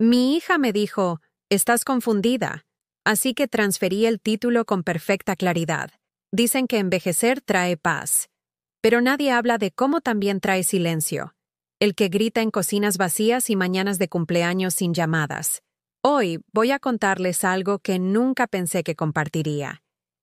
Mi hija me dijo, estás confundida, así que transferí el título con perfecta claridad. Dicen que envejecer trae paz. Pero nadie habla de cómo también trae silencio. El que grita en cocinas vacías y mañanas de cumpleaños sin llamadas. Hoy voy a contarles algo que nunca pensé que compartiría.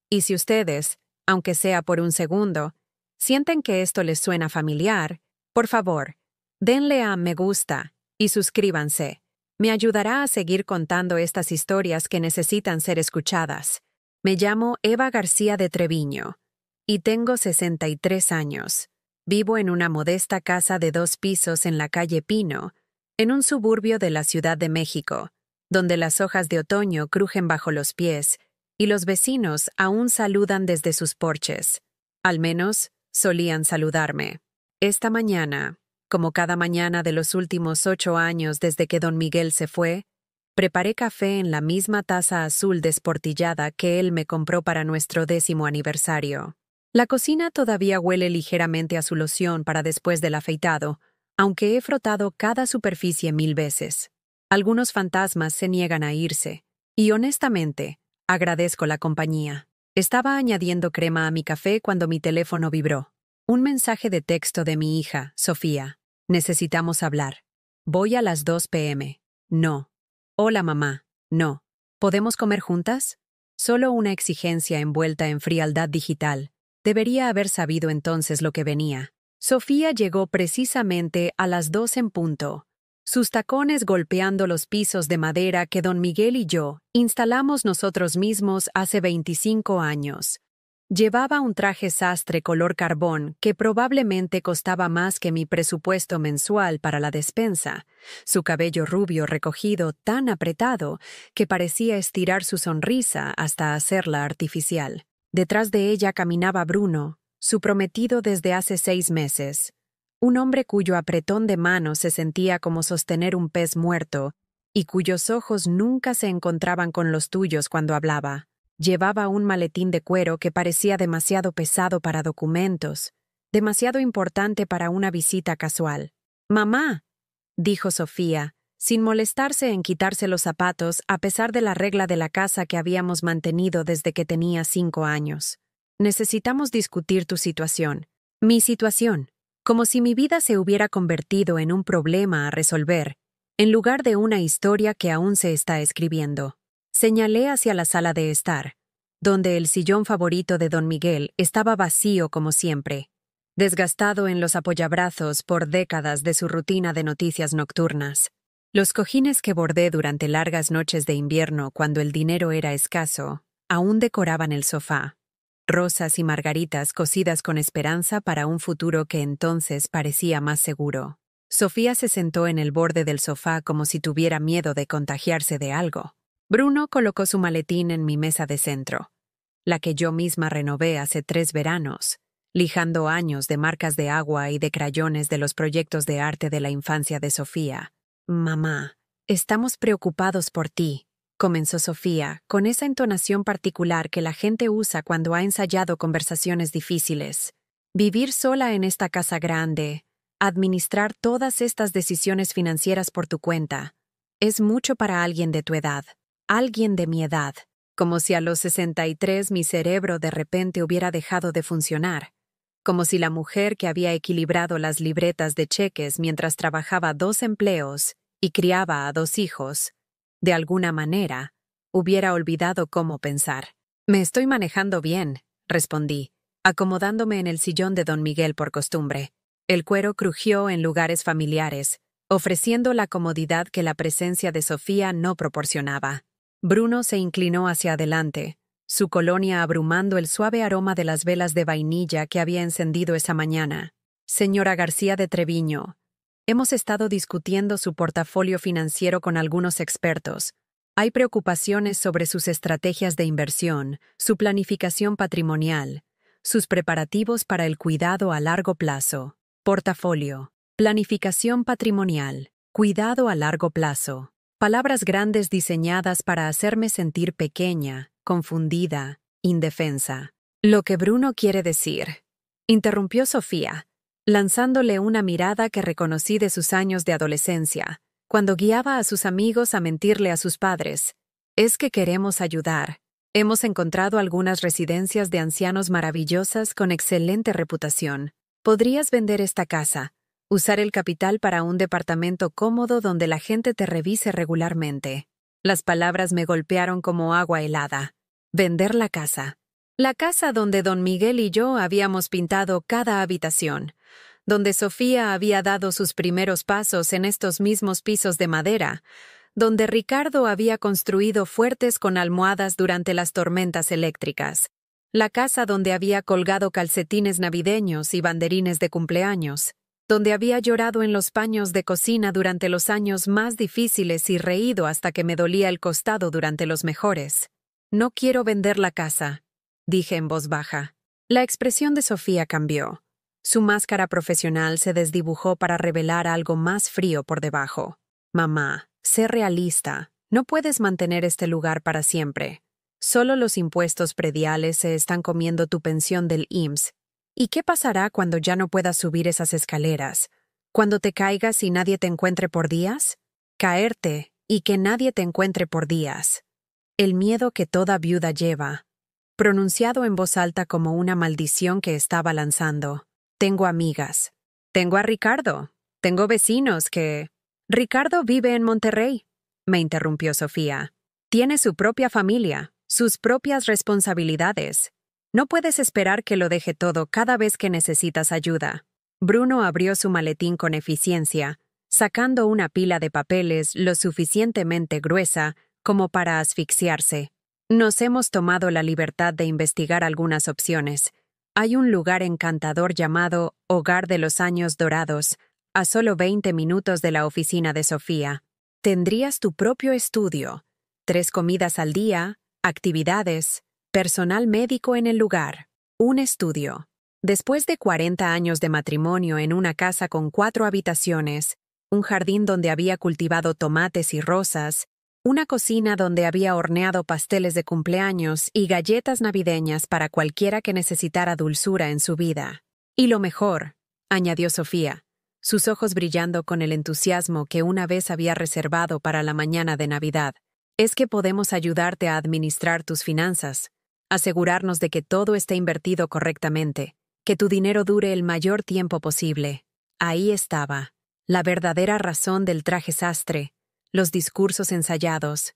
Y si ustedes, aunque sea por un segundo, sienten que esto les suena familiar, por favor, denle a me gusta y suscríbanse. Me ayudará a seguir contando estas historias que necesitan ser escuchadas. Me llamo Eva García de Treviño y tengo 63 años. Vivo en una modesta casa de 2 pisos en la calle Pino, en un suburbio de la Ciudad de México, donde las hojas de otoño crujen bajo los pies y los vecinos aún saludan desde sus porches. Al menos, solían saludarme. Esta mañana, como cada mañana de los últimos 8 años desde que don Miguel se fue, preparé café en la misma taza azul desportillada que él me compró para nuestro 10º aniversario. La cocina todavía huele ligeramente a su loción para después del afeitado, aunque he frotado cada superficie 1000 veces. Algunos fantasmas se niegan a irse, y honestamente, agradezco la compañía. Estaba añadiendo crema a mi café cuando mi teléfono vibró. Un mensaje de texto de mi hija, Sofía. Necesitamos hablar. Voy a las 2 p.m. No. Hola, mamá. No. ¿Podemos comer juntas? Solo una exigencia envuelta en frialdad digital. Debería haber sabido entonces lo que venía. Sofía llegó precisamente a las 2 en punto, sus tacones golpeando los pisos de madera que don Miguel y yo instalamos nosotros mismos hace 25 años. Llevaba un traje sastre color carbón que probablemente costaba más que mi presupuesto mensual para la despensa, su cabello rubio recogido tan apretado que parecía estirar su sonrisa hasta hacerla artificial. Detrás de ella caminaba Bruno, su prometido desde hace 6 meses. Un hombre cuyo apretón de manos se sentía como sostener un pez muerto y cuyos ojos nunca se encontraban con los tuyos cuando hablaba. Llevaba un maletín de cuero que parecía demasiado pesado para documentos, demasiado importante para una visita casual. «Mamá», dijo Sofía, sin molestarse en quitarse los zapatos a pesar de la regla de la casa que habíamos mantenido desde que tenía 5 años. «Necesitamos discutir tu situación». Mi situación. Como si mi vida se hubiera convertido en un problema a resolver, en lugar de una historia que aún se está escribiendo. Señalé hacia la sala de estar, donde el sillón favorito de don Miguel estaba vacío como siempre, desgastado en los apoyabrazos por décadas de su rutina de noticias nocturnas. Los cojines que bordé durante largas noches de invierno cuando el dinero era escaso, aún decoraban el sofá. Rosas y margaritas cosidas con esperanza para un futuro que entonces parecía más seguro. Sofía se sentó en el borde del sofá como si tuviera miedo de contagiarse de algo. Bruno colocó su maletín en mi mesa de centro, la que yo misma renové hace 3 veranos, lijando años de marcas de agua y de crayones de los proyectos de arte de la infancia de Sofía. «Mamá, estamos preocupados por ti», comenzó Sofía, con esa entonación particular que la gente usa cuando ha ensayado conversaciones difíciles. «Vivir sola en esta casa grande, administrar todas estas decisiones financieras por tu cuenta, es mucho para alguien de tu edad, alguien de mi edad». Como si a los 63 mi cerebro de repente hubiera dejado de funcionar. Como si la mujer que había equilibrado las libretas de cheques mientras trabajaba 2 empleos y criaba a 2 hijos, de alguna manera, hubiera olvidado cómo pensar. «Me estoy manejando bien», respondí, acomodándome en el sillón de don Miguel por costumbre. El cuero crujió en lugares familiares, ofreciendo la comodidad que la presencia de Sofía no proporcionaba. Bruno se inclinó hacia adelante, su colonia abrumando el suave aroma de las velas de vainilla que había encendido esa mañana. «Señora García de Treviño, hemos estado discutiendo su portafolio financiero con algunos expertos. Hay preocupaciones sobre sus estrategias de inversión, su planificación patrimonial, sus preparativos para el cuidado a largo plazo. Portafolio, planificación patrimonial, cuidado a largo plazo». Palabras grandes diseñadas para hacerme sentir pequeña, confundida, indefensa. «Lo que Bruno quiere decir», interrumpió Sofía, lanzándole una mirada que reconocí de sus años de adolescencia, cuando guiaba a sus amigos a mentirle a sus padres. Es que queremos ayudar. Hemos encontrado algunas residencias de ancianos maravillosas con excelente reputación. Podrías vender esta casa, usar el capital para un departamento cómodo donde la gente te revise regularmente. Las palabras me golpearon como agua helada. Vender la casa. La casa donde don Miguel y yo habíamos pintado cada habitación, donde Sofía había dado sus primeros pasos en estos mismos pisos de madera, donde Ricardo había construido fuertes con almohadas durante las tormentas eléctricas, la casa donde había colgado calcetines navideños y banderines de cumpleaños, donde había llorado en los paños de cocina durante los años más difíciles y reído hasta que me dolía el costado durante los mejores. No quiero vender la casa, dije en voz baja. La expresión de Sofía cambió. Su máscara profesional se desdibujó para revelar algo más frío por debajo. Mamá, sé realista. No puedes mantener este lugar para siempre. Solo los impuestos prediales se están comiendo tu pensión del IMSS. ¿Y qué pasará cuando ya no puedas subir esas escaleras? ¿Cuando te caigas y nadie te encuentre por días? Caerte y que nadie te encuentre por días. El miedo que toda viuda lleva, pronunciado en voz alta como una maldición que estaba lanzando. Tengo amigas. Tengo a Ricardo. Tengo vecinos que... Ricardo vive en Monterrey, me interrumpió Sofía. Tiene su propia familia, sus propias responsabilidades. No puedes esperar que lo deje todo cada vez que necesitas ayuda. Bruno abrió su maletín con eficiencia, sacando una pila de papeles lo suficientemente gruesa como para asfixiarse. Nos hemos tomado la libertad de investigar algunas opciones. Hay un lugar encantador llamado Hogar de los Años Dorados, a solo 20 minutos de la oficina de Sofía. Tendrías tu propio estudio, 3 comidas al día, actividades, personal médico en el lugar, un estudio. Después de 40 años de matrimonio en una casa con 4 habitaciones, un jardín donde había cultivado tomates y rosas, una cocina donde había horneado pasteles de cumpleaños y galletas navideñas para cualquiera que necesitara dulzura en su vida. Y lo mejor, añadió Sofía, sus ojos brillando con el entusiasmo que una vez había reservado para la mañana de Navidad, es que podemos ayudarte a administrar tus finanzas, asegurarnos de que todo esté invertido correctamente, que tu dinero dure el mayor tiempo posible. Ahí estaba, la verdadera razón del traje sastre, los discursos ensayados,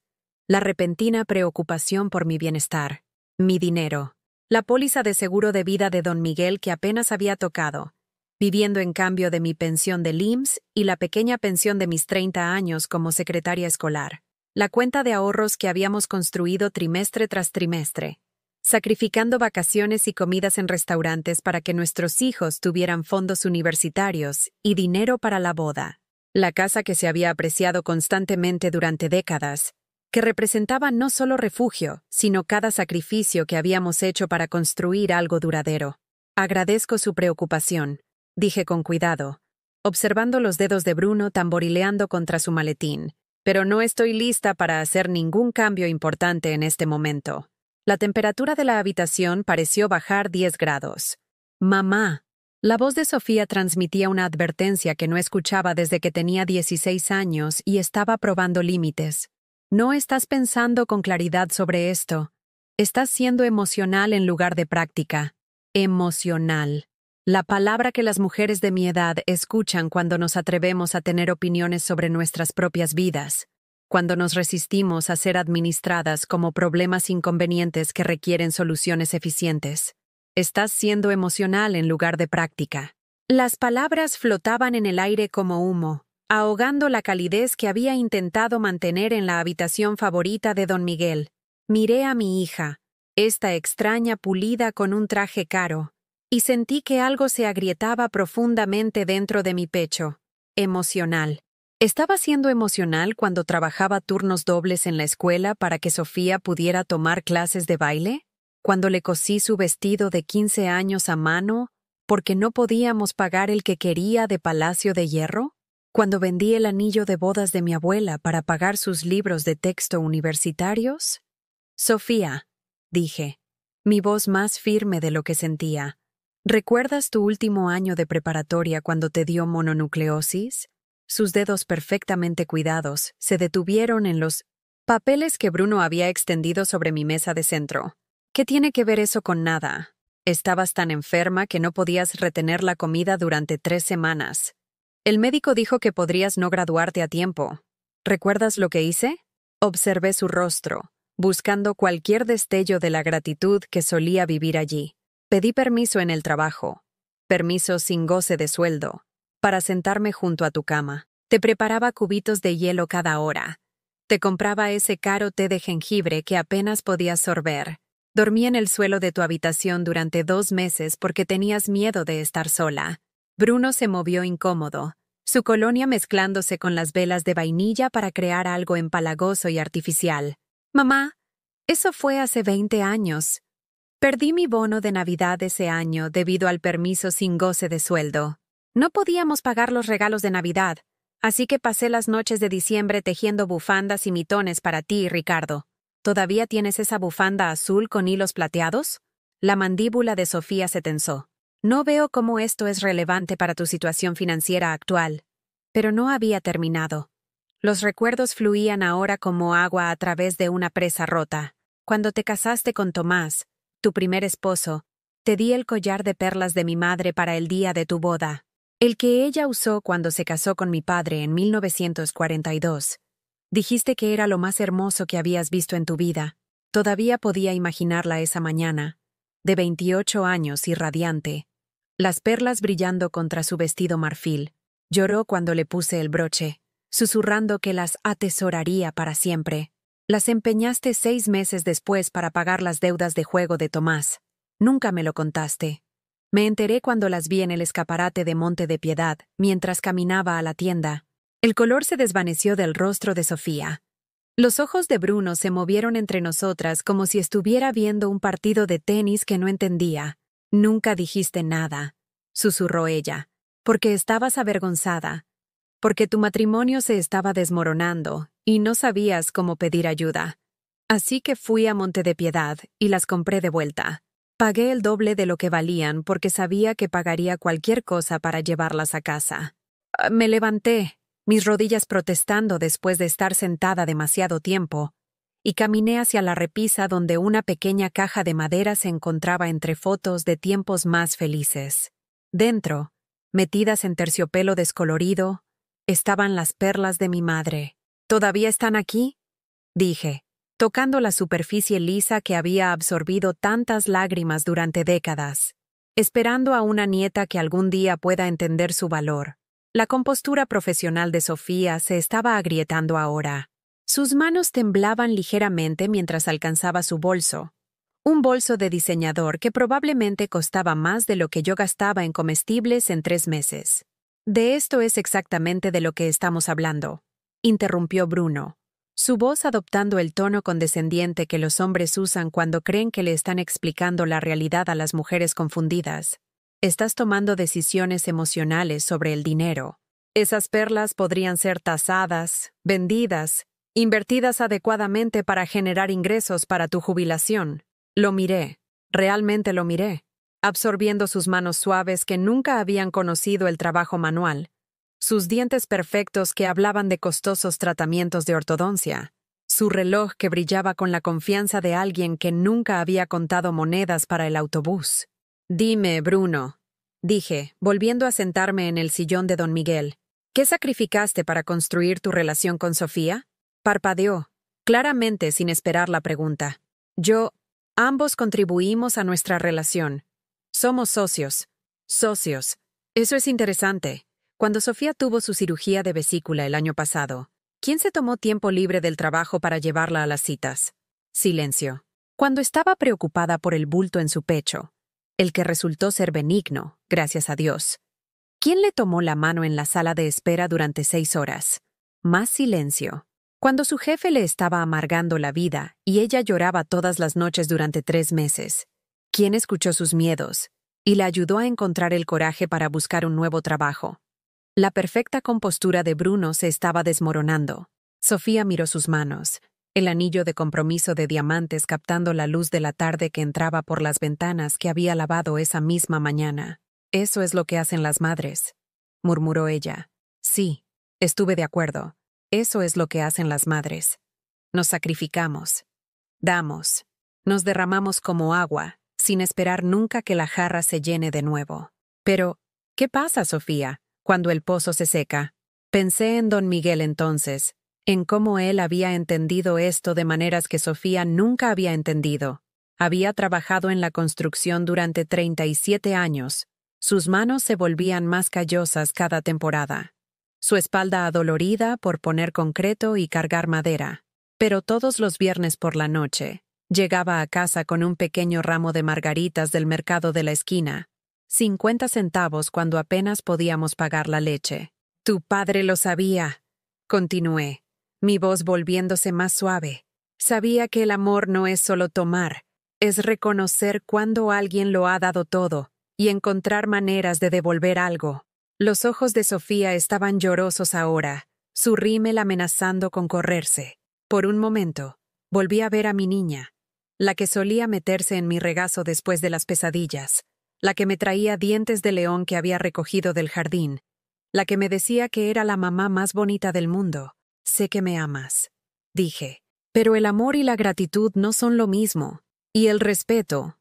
la repentina preocupación por mi bienestar, mi dinero, la póliza de seguro de vida de don Miguel que apenas había tocado, viviendo en cambio de mi pensión del IMSS y la pequeña pensión de mis 30 años como secretaria escolar, la cuenta de ahorros que habíamos construido trimestre tras trimestre, sacrificando vacaciones y comidas en restaurantes para que nuestros hijos tuvieran fondos universitarios y dinero para la boda. La casa que se había apreciado constantemente durante décadas, que representaba no solo refugio, sino cada sacrificio que habíamos hecho para construir algo duradero. Agradezco su preocupación, dije con cuidado, observando los dedos de Bruno tamborileando contra su maletín, pero no estoy lista para hacer ningún cambio importante en este momento. La temperatura de la habitación pareció bajar 10 grados. Mamá. La voz de Sofía transmitía una advertencia que no escuchaba desde que tenía 16 años y estaba probando límites. No estás pensando con claridad sobre esto. Estás siendo emocional en lugar de práctica. Emocional. La palabra que las mujeres de mi edad escuchan cuando nos atrevemos a tener opiniones sobre nuestras propias vidas, cuando nos resistimos a ser administradas como problemas inconvenientes que requieren soluciones eficientes. Estás siendo emocional en lugar de práctica. Las palabras flotaban en el aire como humo, ahogando la calidez que había intentado mantener en la habitación favorita de don Miguel. Miré a mi hija, esta extraña pulida con un traje caro, y sentí que algo se agrietaba profundamente dentro de mi pecho. Emocional. Estaba siendo emocional cuando trabajaba turnos dobles en la escuela para que Sofía pudiera tomar clases de baile, cuando le cosí su vestido de 15 años a mano porque no podíamos pagar el que quería de Palacio de Hierro, cuando vendí el anillo de bodas de mi abuela para pagar sus libros de texto universitarios. Sofía, dije, mi voz más firme de lo que sentía. ¿Recuerdas tu último año de preparatoria cuando te dio mononucleosis? Sus dedos perfectamente cuidados se detuvieron en los papeles que Bruno había extendido sobre mi mesa de centro. ¿Qué tiene que ver eso con nada? Estabas tan enferma que no podías retener la comida durante 3 semanas. El médico dijo que podrías no graduarte a tiempo. ¿Recuerdas lo que hice? Observé su rostro, buscando cualquier destello de la gratitud que solía vivir allí. Pedí permiso en el trabajo, permiso sin goce de sueldo, para sentarme junto a tu cama. Te preparaba cubitos de hielo cada hora. Te compraba ese caro té de jengibre que apenas podías sorber. Dormí en el suelo de tu habitación durante 2 meses porque tenías miedo de estar sola. Bruno se movió incómodo, su colonia mezclándose con las velas de vainilla para crear algo empalagoso y artificial. Mamá, eso fue hace 20 años. Perdí mi bono de Navidad ese año debido al permiso sin goce de sueldo. No podíamos pagar los regalos de Navidad, así que pasé las noches de diciembre tejiendo bufandas y mitones para ti y Ricardo. ¿Todavía tienes esa bufanda azul con hilos plateados? La mandíbula de Sofía se tensó. No veo cómo esto es relevante para tu situación financiera actual. Pero no había terminado. Los recuerdos fluían ahora como agua a través de una presa rota. Cuando te casaste con Tomás, tu primer esposo, te di el collar de perlas de mi madre para el día de tu boda. El que ella usó cuando se casó con mi padre en 1942. Dijiste que era lo más hermoso que habías visto en tu vida. Todavía podía imaginarla esa mañana, de 28 años y radiante, las perlas brillando contra su vestido marfil. Lloró cuando le puse el broche, susurrando que las atesoraría para siempre. Las empeñaste 6 meses después para pagar las deudas de juego de Tomás. Nunca me lo contaste. Me enteré cuando las vi en el escaparate de Monte de Piedad, mientras caminaba a la tienda. El color se desvaneció del rostro de Sofía. Los ojos de Bruno se movieron entre nosotras como si estuviera viendo un partido de tenis que no entendía. Nunca dijiste nada, susurró ella, porque estabas avergonzada, porque tu matrimonio se estaba desmoronando y no sabías cómo pedir ayuda. Así que fui a Monte de Piedad y las compré de vuelta. Pagué el doble de lo que valían porque sabía que pagaría cualquier cosa para llevarlas a casa. Me levanté, mis rodillas protestando después de estar sentada demasiado tiempo, y caminé hacia la repisa donde una pequeña caja de madera se encontraba entre fotos de tiempos más felices. Dentro, metidas en terciopelo descolorido, estaban las perlas de mi madre. ¿Todavía están aquí?, dije, tocando la superficie lisa que había absorbido tantas lágrimas durante décadas, esperando a una nieta que algún día pueda entender su valor. La compostura profesional de Sofía se estaba agrietando ahora. Sus manos temblaban ligeramente mientras alcanzaba su bolso. Un bolso de diseñador que probablemente costaba más de lo que yo gastaba en comestibles en 3 meses. De esto es exactamente de lo que estamos hablando, interrumpió Bruno, su voz adoptando el tono condescendiente que los hombres usan cuando creen que le están explicando la realidad a las mujeres confundidas. Estás tomando decisiones emocionales sobre el dinero. Esas perlas podrían ser tasadas, vendidas, invertidas adecuadamente para generar ingresos para tu jubilación. Lo miré, realmente lo miré, absorbiendo sus manos suaves que nunca habían conocido el trabajo manual, sus dientes perfectos que hablaban de costosos tratamientos de ortodoncia, su reloj que brillaba con la confianza de alguien que nunca había contado monedas para el autobús. Dime, Bruno, dije, volviendo a sentarme en el sillón de don Miguel, ¿qué sacrificaste para construir tu relación con Sofía? Parpadeó, claramente sin esperar la pregunta. Ambos contribuimos a nuestra relación. Somos socios. Socios. Eso es interesante. Cuando Sofía tuvo su cirugía de vesícula el año pasado, ¿quién se tomó tiempo libre del trabajo para llevarla a las citas? Silencio. Cuando estaba preocupada por el bulto en su pecho, el que resultó ser benigno, gracias a Dios. ¿Quién le tomó la mano en la sala de espera durante 6 horas? Más silencio. Cuando su jefe le estaba amargando la vida y ella lloraba todas las noches durante 3 meses. ¿Quién escuchó sus miedos y la ayudó a encontrar el coraje para buscar un nuevo trabajo? La perfecta compostura de Bruno se estaba desmoronando. Sofía miró sus manos, el anillo de compromiso de diamantes captando la luz de la tarde que entraba por las ventanas que había lavado esa misma mañana. Eso es lo que hacen las madres, murmuró ella. Sí, Estuve de acuerdo. Eso es lo que hacen las madres. Nos sacrificamos. Damos. Nos derramamos como agua, sin esperar nunca que la jarra se llene de nuevo. Pero, ¿qué pasa, Sofía, cuando el pozo se seca? Pensé en don Miguel entonces, en cómo él había entendido esto de maneras que Sofía nunca había entendido. Había trabajado en la construcción durante 37 años. Sus manos se volvían más callosas cada temporada. Su espalda adolorida por poner concreto y cargar madera. Pero todos los viernes por la noche, llegaba a casa con un pequeño ramo de margaritas del mercado de la esquina. 50 centavos cuando apenas podíamos pagar la leche. Tu padre lo sabía, continué, mi voz volviéndose más suave. Sabía que el amor no es solo tomar, es reconocer cuando alguien lo ha dado todo y encontrar maneras de devolver algo. Los ojos de Sofía estaban llorosos ahora, su rímel amenazando con correrse. Por un momento, volví a ver a mi niña, la que solía meterse en mi regazo después de las pesadillas, la que me traía dientes de león que había recogido del jardín, la que me decía que era la mamá más bonita del mundo. Sé que me amas, dije, pero el amor y la gratitud no son lo mismo, y el respeto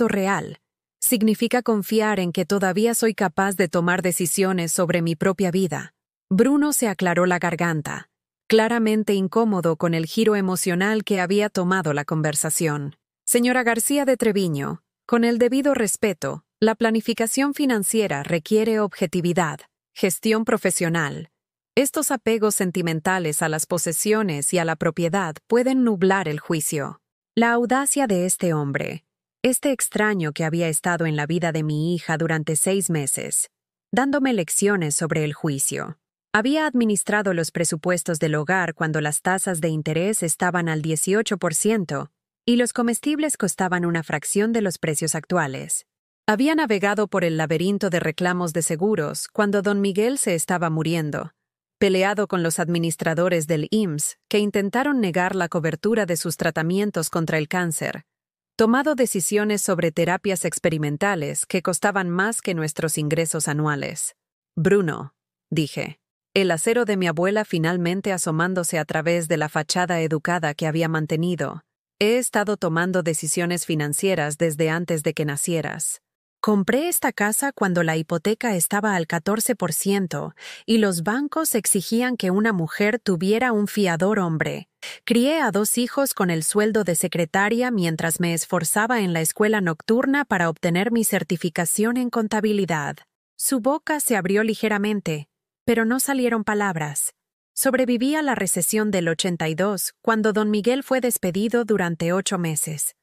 real, significa confiar en que todavía soy capaz de tomar decisiones sobre mi propia vida. Bruno se aclaró la garganta, claramente incómodo con el giro emocional que había tomado la conversación. Señora García de Treviño, con el debido respeto, la planificación financiera requiere objetividad, gestión profesional. Estos apegos sentimentales a las posesiones y a la propiedad pueden nublar el juicio. La audacia de este hombre, este extraño que había estado en la vida de mi hija durante 6 meses, dándome lecciones sobre el juicio. Había administrado los presupuestos del hogar cuando las tasas de interés estaban al 18% y los comestibles costaban una fracción de los precios actuales. Había navegado por el laberinto de reclamos de seguros cuando don Miguel se estaba muriendo, peleado con los administradores del IMSS que intentaron negar la cobertura de sus tratamientos contra el cáncer, tomado decisiones sobre terapias experimentales que costaban más que nuestros ingresos anuales. Bruno, dije. El acero de mi abuela finalmente asomándose a través de la fachada educada que había mantenido. He estado tomando decisiones financieras desde antes de que nacieras. Compré esta casa cuando la hipoteca estaba al 14% y los bancos exigían que una mujer tuviera un fiador hombre. Crié a 2 hijos con el sueldo de secretaria mientras me esforzaba en la escuela nocturna para obtener mi certificación en contabilidad. Su boca se abrió ligeramente, pero no salieron palabras. Sobreviví a la recesión del 82, cuando don Miguel fue despedido durante 8 meses.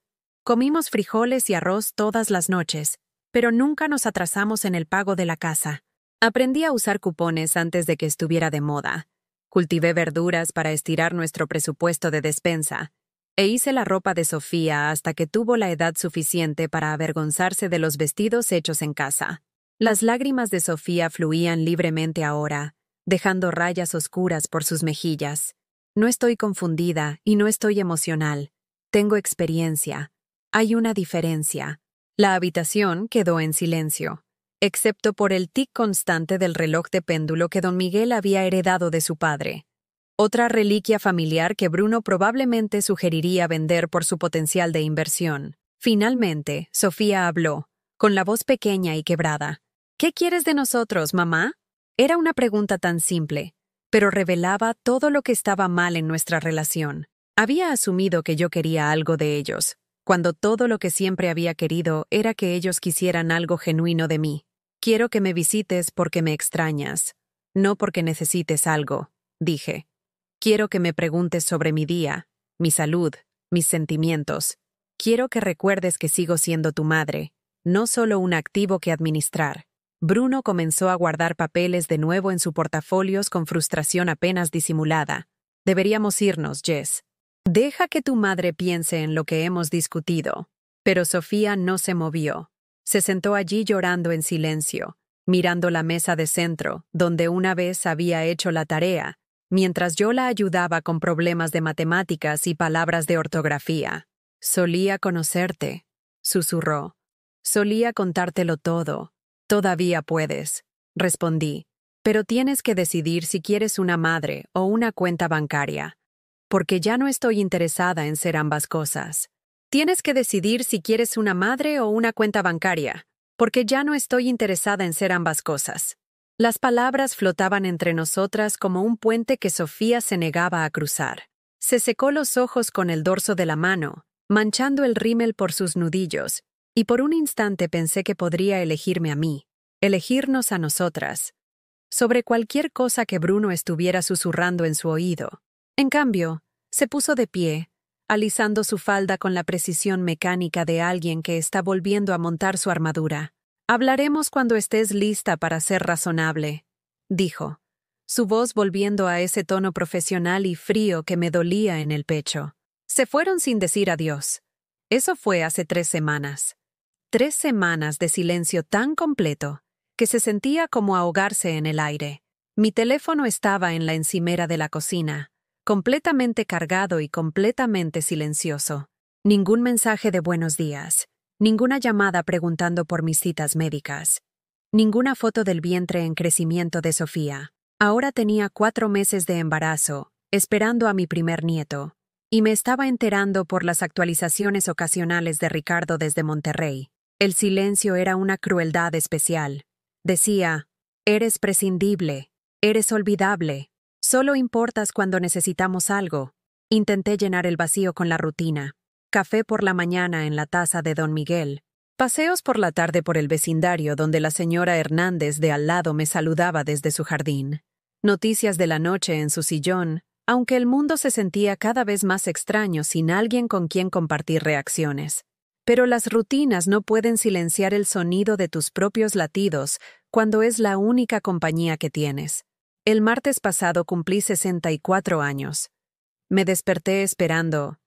Comimos frijoles y arroz todas las noches, pero nunca nos atrasamos en el pago de la casa. Aprendí a usar cupones antes de que estuviera de moda. Cultivé verduras para estirar nuestro presupuesto de despensa, e hice la ropa de Sofía hasta que tuvo la edad suficiente para avergonzarse de los vestidos hechos en casa. Las lágrimas de Sofía fluían libremente ahora, dejando rayas oscuras por sus mejillas. No estoy confundida y no estoy emocional. Tengo experiencia. Hay una diferencia. La habitación quedó en silencio, excepto por el tic constante del reloj de péndulo que don Miguel había heredado de su padre. Otra reliquia familiar que Bruno probablemente sugeriría vender por su potencial de inversión. Finalmente, Sofía habló, con la voz pequeña y quebrada. ¿Qué quieres de nosotros, mamá? Era una pregunta tan simple, pero revelaba todo lo que estaba mal en nuestra relación. Había asumido que yo quería algo de ellos, cuando todo lo que siempre había querido era que ellos quisieran algo genuino de mí. Quiero que me visites porque me extrañas, no porque necesites algo, dije. Quiero que me preguntes sobre mi día, mi salud, mis sentimientos. Quiero que recuerdes que sigo siendo tu madre, no solo un activo que administrar. Bruno comenzó a guardar papeles de nuevo en su portafolios con frustración apenas disimulada. Deberíamos irnos, Jess. Deja que tu madre piense en lo que hemos discutido. Pero Sofía no se movió. Se sentó allí llorando en silencio, mirando la mesa de centro, donde una vez había hecho la tarea, mientras yo la ayudaba con problemas de matemáticas y palabras de ortografía. Solía conocerte, susurró. Solía contártelo todo. Todavía puedes, respondí. Pero tienes que decidir si quieres una madre o una cuenta bancaria, porque ya no estoy interesada en ser ambas cosas. Tienes que decidir si quieres una madre o una cuenta bancaria, porque ya no estoy interesada en ser ambas cosas. Las palabras flotaban entre nosotras como un puente que Sofía se negaba a cruzar. Se secó los ojos con el dorso de la mano, manchando el rímel por sus nudillos, y por un instante pensé que podría elegirme a mí, elegirnos a nosotras, sobre cualquier cosa que Bruno estuviera susurrando en su oído. En cambio, se puso de pie, alisando su falda con la precisión mecánica de alguien que está volviendo a montar su armadura. «Hablaremos cuando estés lista para ser razonable», dijo, su voz volviendo a ese tono profesional y frío que me dolía en el pecho. Se fueron sin decir adiós. Eso fue hace 3 semanas. 3 semanas de silencio tan completo que se sentía como ahogarse en el aire. Mi teléfono estaba en la encimera de la cocina, completamente cargado y completamente silencioso. Ningún mensaje de buenos días, ninguna llamada preguntando por mis citas médicas, ninguna foto del vientre en crecimiento de Sofía. Ahora tenía 4 meses de embarazo, esperando a mi primer nieto, y me estaba enterando por las actualizaciones ocasionales de Ricardo desde Monterrey. El silencio era una crueldad especial. Decía, eres prescindible, eres olvidable, solo importas cuando necesitamos algo. Intenté llenar el vacío con la rutina. Café por la mañana en la taza de Don Miguel. Paseos por la tarde por el vecindario donde la señora Hernández de al lado me saludaba desde su jardín. Noticias de la noche en su sillón, aunque el mundo se sentía cada vez más extraño sin alguien con quien compartir reacciones. Pero las rutinas no pueden silenciar el sonido de tus propios latidos cuando es la única compañía que tienes. El martes pasado cumplí 64 años. Me desperté esperando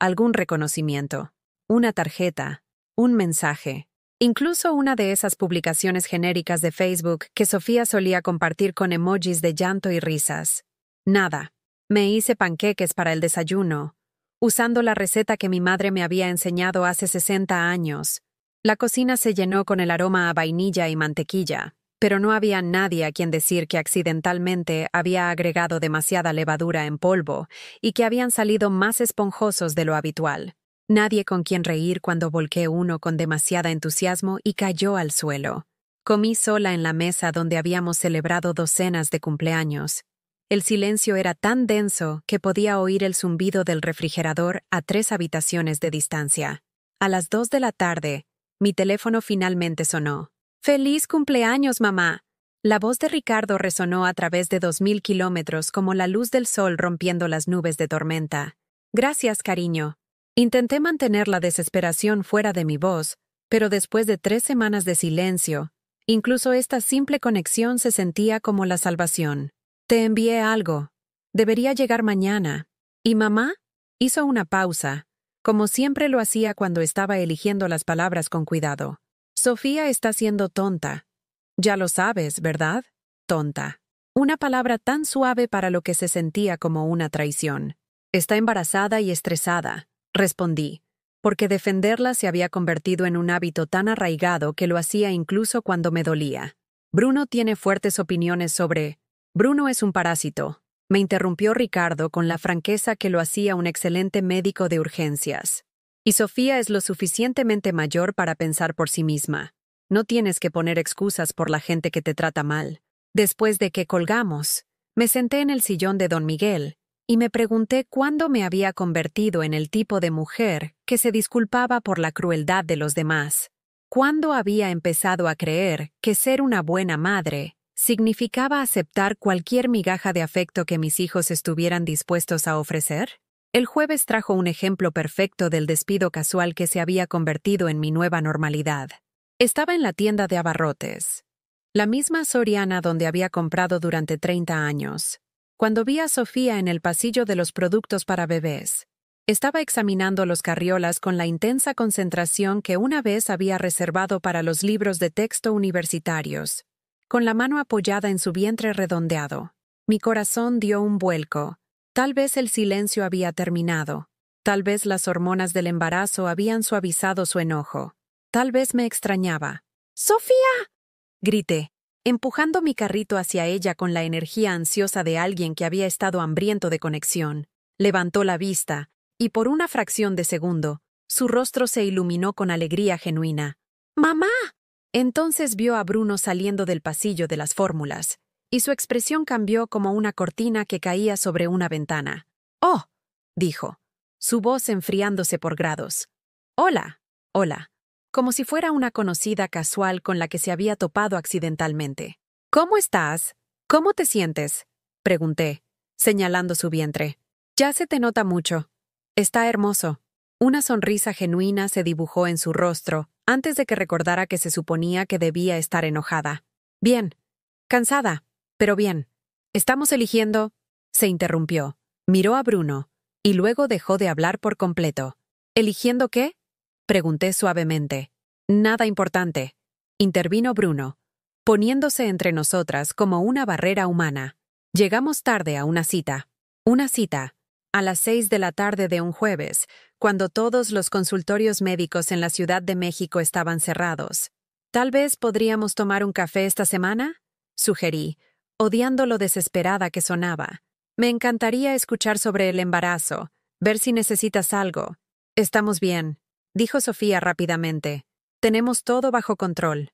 algún reconocimiento, una tarjeta, un mensaje, incluso una de esas publicaciones genéricas de Facebook que Sofía solía compartir con emojis de llanto y risas. Nada. Me hice panqueques para el desayuno, usando la receta que mi madre me había enseñado hace 60 años. La cocina se llenó con el aroma a vainilla y mantequilla, pero no había nadie a quien decir que accidentalmente había agregado demasiada levadura en polvo y que habían salido más esponjosos de lo habitual. Nadie con quien reír cuando volqué uno con demasiado entusiasmo y cayó al suelo. Comí sola en la mesa donde habíamos celebrado docenas de cumpleaños. El silencio era tan denso que podía oír el zumbido del refrigerador a 3 habitaciones de distancia. A las 2 de la tarde, mi teléfono finalmente sonó. ¡Feliz cumpleaños, mamá! La voz de Ricardo resonó a través de 2000 kilómetros como la luz del sol rompiendo las nubes de tormenta. Gracias, cariño. Intenté mantener la desesperación fuera de mi voz, pero después de 3 semanas de silencio, incluso esta simple conexión se sentía como la salvación. Te envié algo. Debería llegar mañana. ¿Y mamá? Hizo una pausa, como siempre lo hacía cuando estaba eligiendo las palabras con cuidado. Sofía está siendo tonta. Ya lo sabes, ¿verdad? Tonta. Una palabra tan suave para lo que se sentía como una traición. Está embarazada y estresada, respondí, porque defenderla se había convertido en un hábito tan arraigado que lo hacía incluso cuando me dolía. Bruno tiene fuertes opiniones sobre... Bruno es un parásito, me interrumpió Ricardo con la franqueza que lo hacía un excelente médico de urgencias. Y Sofía es lo suficientemente mayor para pensar por sí misma. No tienes que poner excusas por la gente que te trata mal. Después de que colgamos, me senté en el sillón de Don Miguel y me pregunté cuándo me había convertido en el tipo de mujer que se disculpaba por la crueldad de los demás. ¿Cuándo había empezado a creer que ser una buena madre significaba aceptar cualquier migaja de afecto que mis hijos estuvieran dispuestos a ofrecer? El jueves trajo un ejemplo perfecto del despido casual que se había convertido en mi nueva normalidad. Estaba en la tienda de abarrotes, la misma Soriana donde había comprado durante 30 años, cuando vi a Sofía en el pasillo de los productos para bebés. Estaba examinando los carriolas con la intensa concentración que una vez había reservado para los libros de texto universitarios, con la mano apoyada en su vientre redondeado. Mi corazón dio un vuelco. Tal vez el silencio había terminado. Tal vez las hormonas del embarazo habían suavizado su enojo. Tal vez me extrañaba. ¡Sofía!, grité. empujando mi carrito hacia ella con la energía ansiosa de alguien que había estado hambriento de conexión. Levantó la vista, y por una fracción de segundo, su rostro se iluminó con alegría genuina. ¡Mamá! Entonces vio a Bruno saliendo del pasillo de las fórmulas, y su expresión cambió como una cortina que caía sobre una ventana. «¡Oh!», dijo, su voz enfriándose por grados. «Hola, hola», como si fuera una conocida casual con la que se había topado accidentalmente. «¿Cómo estás? ¿Cómo te sientes?», pregunté, señalando su vientre. «Ya se te nota mucho. Está hermoso». Una sonrisa genuina se dibujó en su rostro antes de que recordara que se suponía que debía estar enojada. «Bien. Cansada, pero bien. Estamos eligiendo...». Se interrumpió. Miró a Bruno, y luego dejó de hablar por completo. «¿Eligiendo qué?», pregunté suavemente. «Nada importante», intervino Bruno, poniéndose entre nosotras como una barrera humana. Llegamos tarde a una cita. Una cita. A las 6 de la tarde de un jueves, cuando todos los consultorios médicos en la Ciudad de México estaban cerrados. «¿Tal vez podríamos tomar un café esta semana?», sugerí, odiando lo desesperada que sonaba. «Me encantaría escuchar sobre el embarazo, ver si necesitas algo». «Estamos bien», dijo Sofía rápidamente. «Tenemos todo bajo control,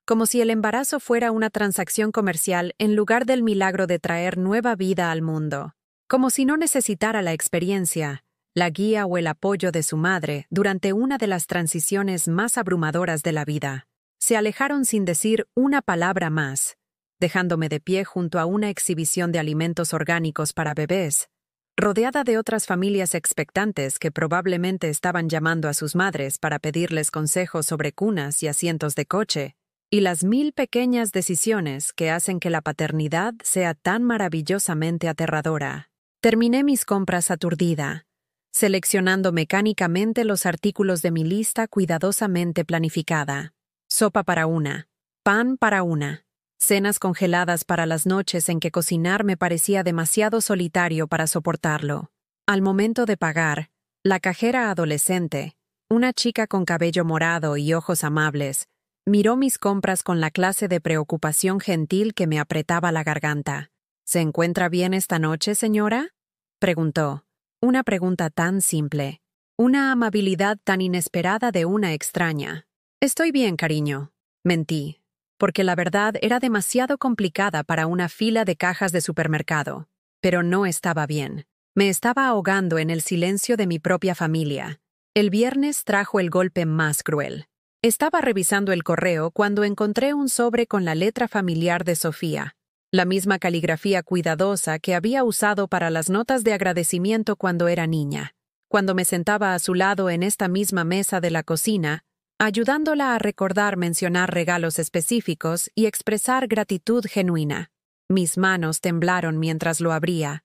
como si el embarazo fuera una transacción comercial en lugar del milagro de traer nueva vida al mundo. Como si no necesitara la experiencia, la guía o el apoyo de su madre durante una de las transiciones más abrumadoras de la vida». Se alejaron sin decir una palabra más, dejándome de pie junto a una exhibición de alimentos orgánicos para bebés, rodeada de otras familias expectantes que probablemente estaban llamando a sus madres para pedirles consejos sobre cunas y asientos de coche, y las 1000 pequeñas decisiones que hacen que la paternidad sea tan maravillosamente aterradora. Terminé mis compras aturdida, seleccionando mecánicamente los artículos de mi lista cuidadosamente planificada. Sopa para una, pan para una, cenas congeladas para las noches en que cocinar me parecía demasiado solitario para soportarlo. Al momento de pagar, la cajera adolescente, una chica con cabello morado y ojos amables, miró mis compras con la clase de preocupación gentil que me apretaba la garganta. «¿Se encuentra bien esta noche, señora?», preguntó. Una pregunta tan simple, una amabilidad tan inesperada de una extraña. «Estoy bien, cariño», mentí, porque la verdad era demasiado complicada para una fila de cajas de supermercado. Pero no estaba bien. Me estaba ahogando en el silencio de mi propia familia. El viernes trajo el golpe más cruel. Estaba revisando el correo cuando encontré un sobre con la letra familiar de Sofía, la misma caligrafía cuidadosa que había usado para las notas de agradecimiento cuando era niña. Cuando me sentaba a su lado en esta misma mesa de la cocina, ayudándola a recordar mencionar regalos específicos y expresar gratitud genuina. Mis manos temblaron mientras lo abría,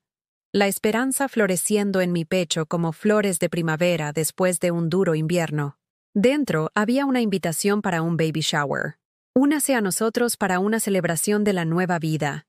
la esperanza floreciendo en mi pecho como flores de primavera después de un duro invierno. Dentro había una invitación para un baby shower. «Únase a nosotros para una celebración de la nueva vida»,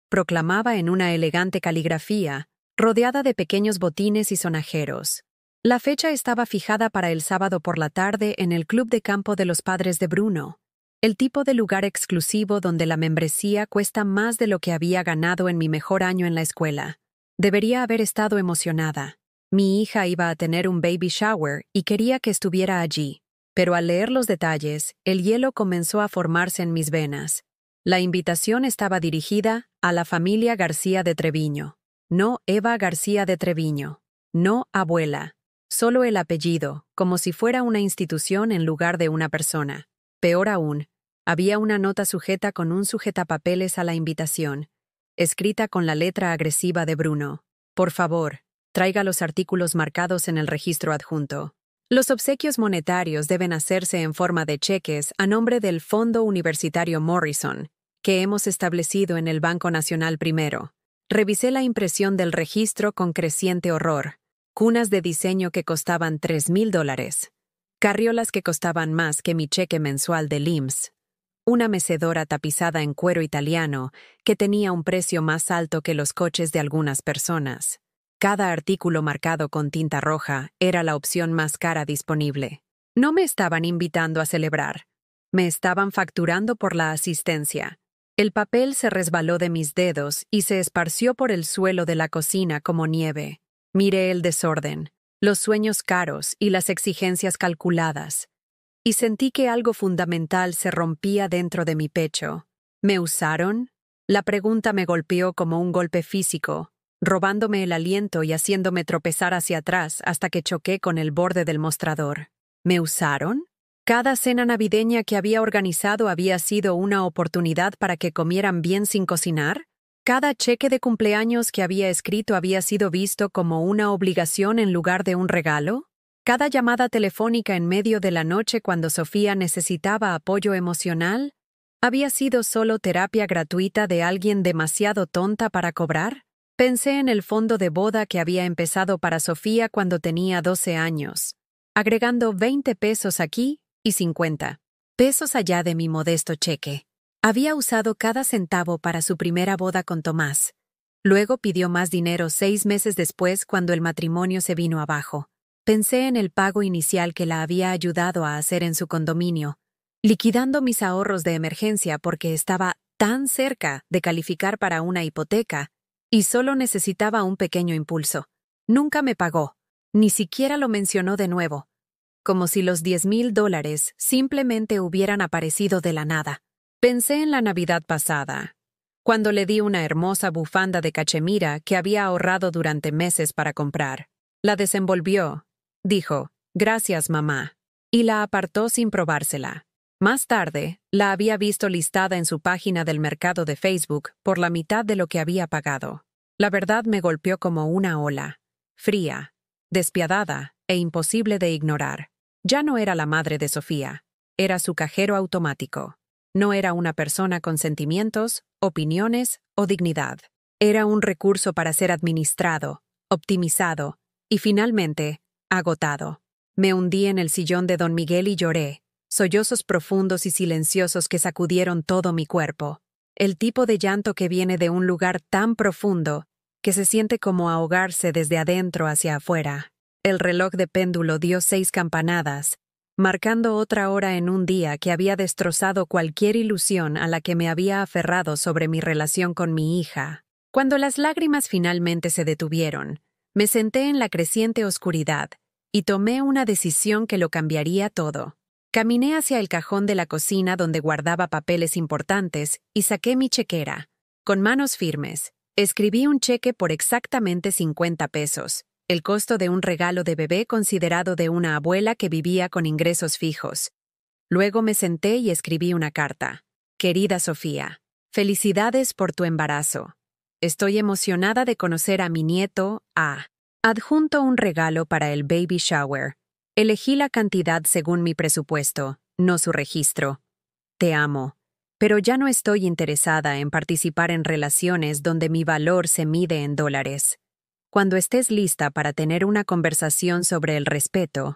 proclamaba en una elegante caligrafía, rodeada de pequeños botines y sonajeros. La fecha estaba fijada para el sábado por la tarde en el club de campo de los padres de Bruno, el tipo de lugar exclusivo donde la membresía cuesta más de lo que había ganado en mi mejor año en la escuela. Debería haber estado emocionada. Mi hija iba a tener un baby shower y quería que estuviera allí, pero al leer los detalles, el hielo comenzó a formarse en mis venas. La invitación estaba dirigida a la familia García de Treviño, no Eva García de Treviño, no abuela. Solo el apellido, como si fuera una institución en lugar de una persona. Peor aún, había una nota sujeta con un sujetapapeles a la invitación, escrita con la letra agresiva de Bruno. «Por favor, traiga los artículos marcados en el registro adjunto. Los obsequios monetarios deben hacerse en forma de cheques a nombre del Fondo Universitario Morrison, que hemos establecido en el Banco Nacional primero». Revisé la impresión del registro con creciente horror. Cunas de diseño que costaban $3,000, carriolas que costaban más que mi cheque mensual del IMSS, una mecedora tapizada en cuero italiano que tenía un precio más alto que los coches de algunas personas. Cada artículo marcado con tinta roja era la opción más cara disponible. No me estaban invitando a celebrar. Me estaban facturando por la asistencia. El papel se resbaló de mis dedos y se esparció por el suelo de la cocina como nieve. Miré el desorden, los sueños caros y las exigencias calculadas. Y sentí que algo fundamental se rompía dentro de mi pecho. ¿Me usaron? La pregunta me golpeó como un golpe físico, robándome el aliento y haciéndome tropezar hacia atrás hasta que choqué con el borde del mostrador. ¿Me usaron? Cada cena navideña que había organizado había sido una oportunidad para que comieran bien sin cocinar. Cada cheque de cumpleaños que había escrito había sido visto como una obligación en lugar de un regalo. Cada llamada telefónica en medio de la noche cuando Sofía necesitaba apoyo emocional había sido solo terapia gratuita de alguien demasiado tonta para cobrar. Pensé en el fondo de boda que había empezado para Sofía cuando tenía 12 años, agregando 20 pesos aquí y 50 pesos allá de mi modesto cheque. Había usado cada centavo para su primera boda con Tomás. Luego pidió más dinero 6 meses después cuando el matrimonio se vino abajo. Pensé en el pago inicial que la había ayudado a hacer en su condominio, liquidando mis ahorros de emergencia porque estaba tan cerca de calificar para una hipoteca y solo necesitaba un pequeño impulso. Nunca me pagó, ni siquiera lo mencionó de nuevo, como si los $10,000 simplemente hubieran aparecido de la nada. Pensé en la Navidad pasada, cuando le di una hermosa bufanda de cachemira que había ahorrado durante meses para comprar. La desenvolvió, dijo, «Gracias, mamá», y la apartó sin probársela. Más tarde, la había visto listada en su página del mercado de Facebook por la mitad de lo que había pagado. La verdad me golpeó como una ola, fría, despiadada e imposible de ignorar. Ya no era la madre de Sofía, era su cajero automático. No era una persona con sentimientos, opiniones o dignidad. Era un recurso para ser administrado, optimizado y finalmente, agotado. Me hundí en el sillón de don Miguel y lloré, sollozos profundos y silenciosos que sacudieron todo mi cuerpo. El tipo de llanto que viene de un lugar tan profundo que se siente como ahogarse desde adentro hacia afuera. El reloj de péndulo dio 6 campanadas, marcando otra hora en un día que había destrozado cualquier ilusión a la que me había aferrado sobre mi relación con mi hija. Cuando las lágrimas finalmente se detuvieron, me senté en la creciente oscuridad y tomé una decisión que lo cambiaría todo. Caminé hacia el cajón de la cocina donde guardaba papeles importantes y saqué mi chequera. Con manos firmes, escribí un cheque por exactamente 50 pesos, el costo de un regalo de bebé considerado de una abuela que vivía con ingresos fijos. Luego me senté y escribí una carta. Querida Sofía, felicidades por tu embarazo. Estoy emocionada de conocer a mi nieto, A. Adjunto un regalo para el baby shower. Elegí la cantidad según mi presupuesto, no su registro. Te amo, pero ya no estoy interesada en participar en relaciones donde mi valor se mide en dólares. Cuando estés lista para tener una conversación sobre el respeto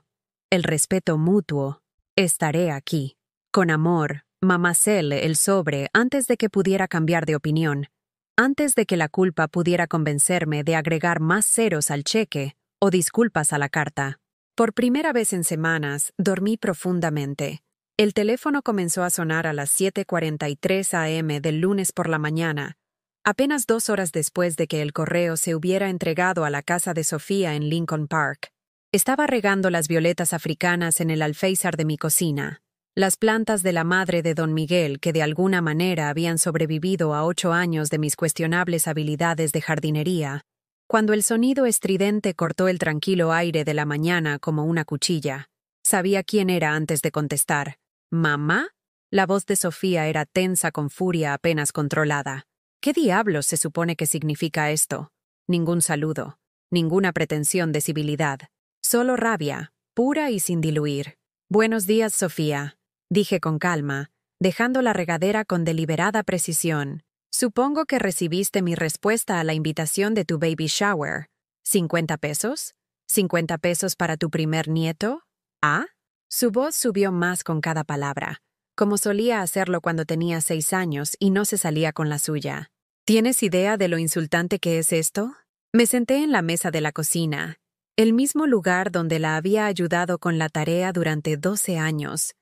mutuo, estaré aquí. Con amor, Mamacel el sobre antes de que pudiera cambiar de opinión, antes de que la culpa pudiera convencerme de agregar más ceros al cheque o disculpas a la carta. Por primera vez en semanas, dormí profundamente. El teléfono comenzó a sonar a las 7:43 a.m. del lunes por la mañana, apenas 2 horas después de que el correo se hubiera entregado a la casa de Sofía en Lincoln Park. Estaba regando las violetas africanas en el alféizar de mi cocina, las plantas de la madre de don Miguel que de alguna manera habían sobrevivido a 8 años de mis cuestionables habilidades de jardinería, cuando el sonido estridente cortó el tranquilo aire de la mañana como una cuchilla. Sabía quién era antes de contestar. ¿Mamá? La voz de Sofía era tensa con furia apenas controlada. ¿Qué diablos se supone que significa esto? Ningún saludo, ninguna pretensión de civilidad, solo rabia, pura y sin diluir. Buenos días, Sofía, dije con calma, dejando la regadera con deliberada precisión. Supongo que recibiste mi respuesta a la invitación de tu baby shower. ¿50 pesos? ¿50 pesos para tu primer nieto? ¿Ah? Su voz subió más con cada palabra, como solía hacerlo cuando tenía 6 años y no se salía con la suya. ¿Tienes idea de lo insultante que es esto? Me senté en la mesa de la cocina, el mismo lugar donde la había ayudado con la tarea durante 12 años,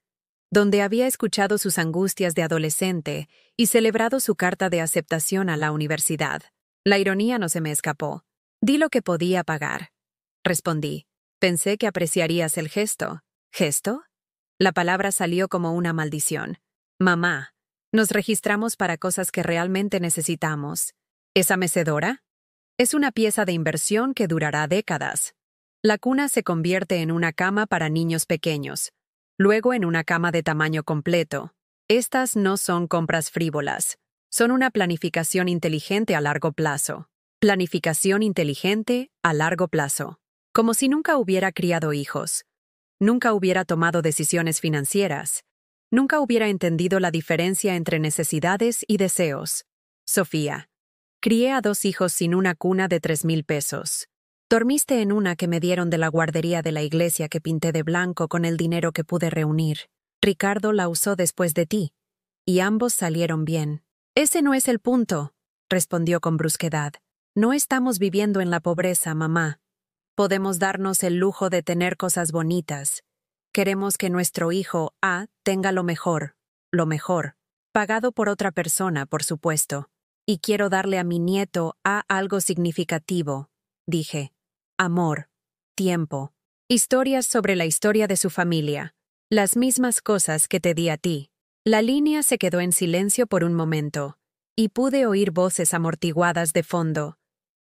donde había escuchado sus angustias de adolescente y celebrado su carta de aceptación a la universidad. La ironía no se me escapó. Di lo que podía pagar. Respondí. Pensé que apreciarías el gesto. ¿Gesto? La palabra salió como una maldición. Mamá, nos registramos para cosas que realmente necesitamos. ¿Esa mecedora? Es una pieza de inversión que durará décadas. La cuna se convierte en una cama para niños pequeños, luego en una cama de tamaño completo. Estas no son compras frívolas. Son una planificación inteligente a largo plazo. Planificación inteligente a largo plazo. Como si nunca hubiera criado hijos. Nunca hubiera tomado decisiones financieras. Nunca hubiera entendido la diferencia entre necesidades y deseos. Sofía. Crié a 2 hijos sin una cuna de 3,000 pesos. Dormiste en una que me dieron de la guardería de la iglesia que pinté de blanco con el dinero que pude reunir. Ricardo la usó después de ti. Y ambos salieron bien. Ese no es el punto, respondió con brusquedad. No estamos viviendo en la pobreza, mamá. Podemos darnos el lujo de tener cosas bonitas. Queremos que nuestro hijo A tenga lo mejor, pagado por otra persona, por supuesto. Y quiero darle a mi nieto A algo significativo, dije. Amor, tiempo, historias sobre la historia de su familia, las mismas cosas que te di a ti. La línea se quedó en silencio por un momento, y pude oír voces amortiguadas de fondo.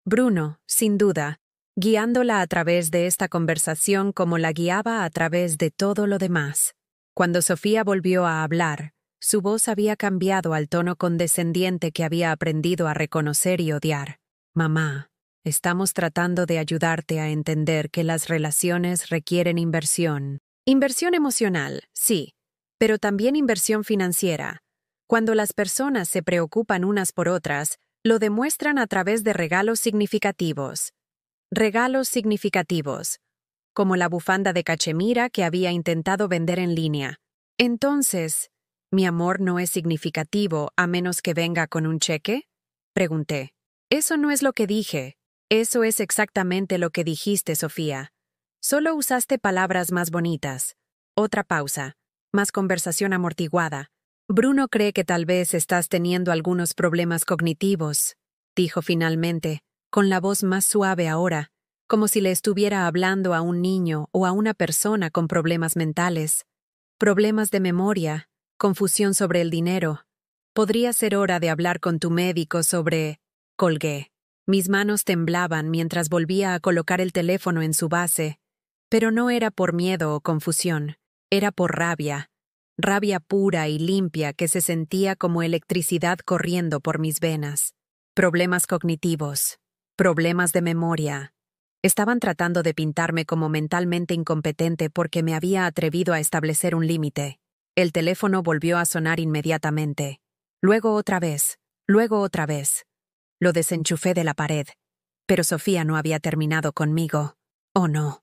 Bruno, sin duda, guiándola a través de esta conversación como la guiaba a través de todo lo demás. Cuando Sofía volvió a hablar, su voz había cambiado al tono condescendiente que había aprendido a reconocer y odiar. Mamá, estamos tratando de ayudarte a entender que las relaciones requieren inversión. Inversión emocional, sí, pero también inversión financiera. Cuando las personas se preocupan unas por otras, lo demuestran a través de regalos significativos. Regalos significativos, como la bufanda de cachemira que había intentado vender en línea. Entonces, ¿mi amor no es significativo a menos que venga con un cheque? Pregunté. Eso no es lo que dije. Eso es exactamente lo que dijiste, Sofía. Solo usaste palabras más bonitas. Otra pausa. Más conversación amortiguada. Bruno cree que tal vez estás teniendo algunos problemas cognitivos, dijo finalmente, con la voz más suave ahora, como si le estuviera hablando a un niño o a una persona con problemas mentales. Problemas de memoria, confusión sobre el dinero. Podría ser hora de hablar con tu médico sobre... Colgué. Mis manos temblaban mientras volvía a colocar el teléfono en su base, pero no era por miedo o confusión, era por rabia. Rabia pura y limpia que se sentía como electricidad corriendo por mis venas. Problemas cognitivos. Problemas de memoria. Estaban tratando de pintarme como mentalmente incompetente porque me había atrevido a establecer un límite. El teléfono volvió a sonar inmediatamente. Luego otra vez. Luego otra vez. Lo desenchufé de la pared. Pero Sofía no había terminado conmigo. Oh no.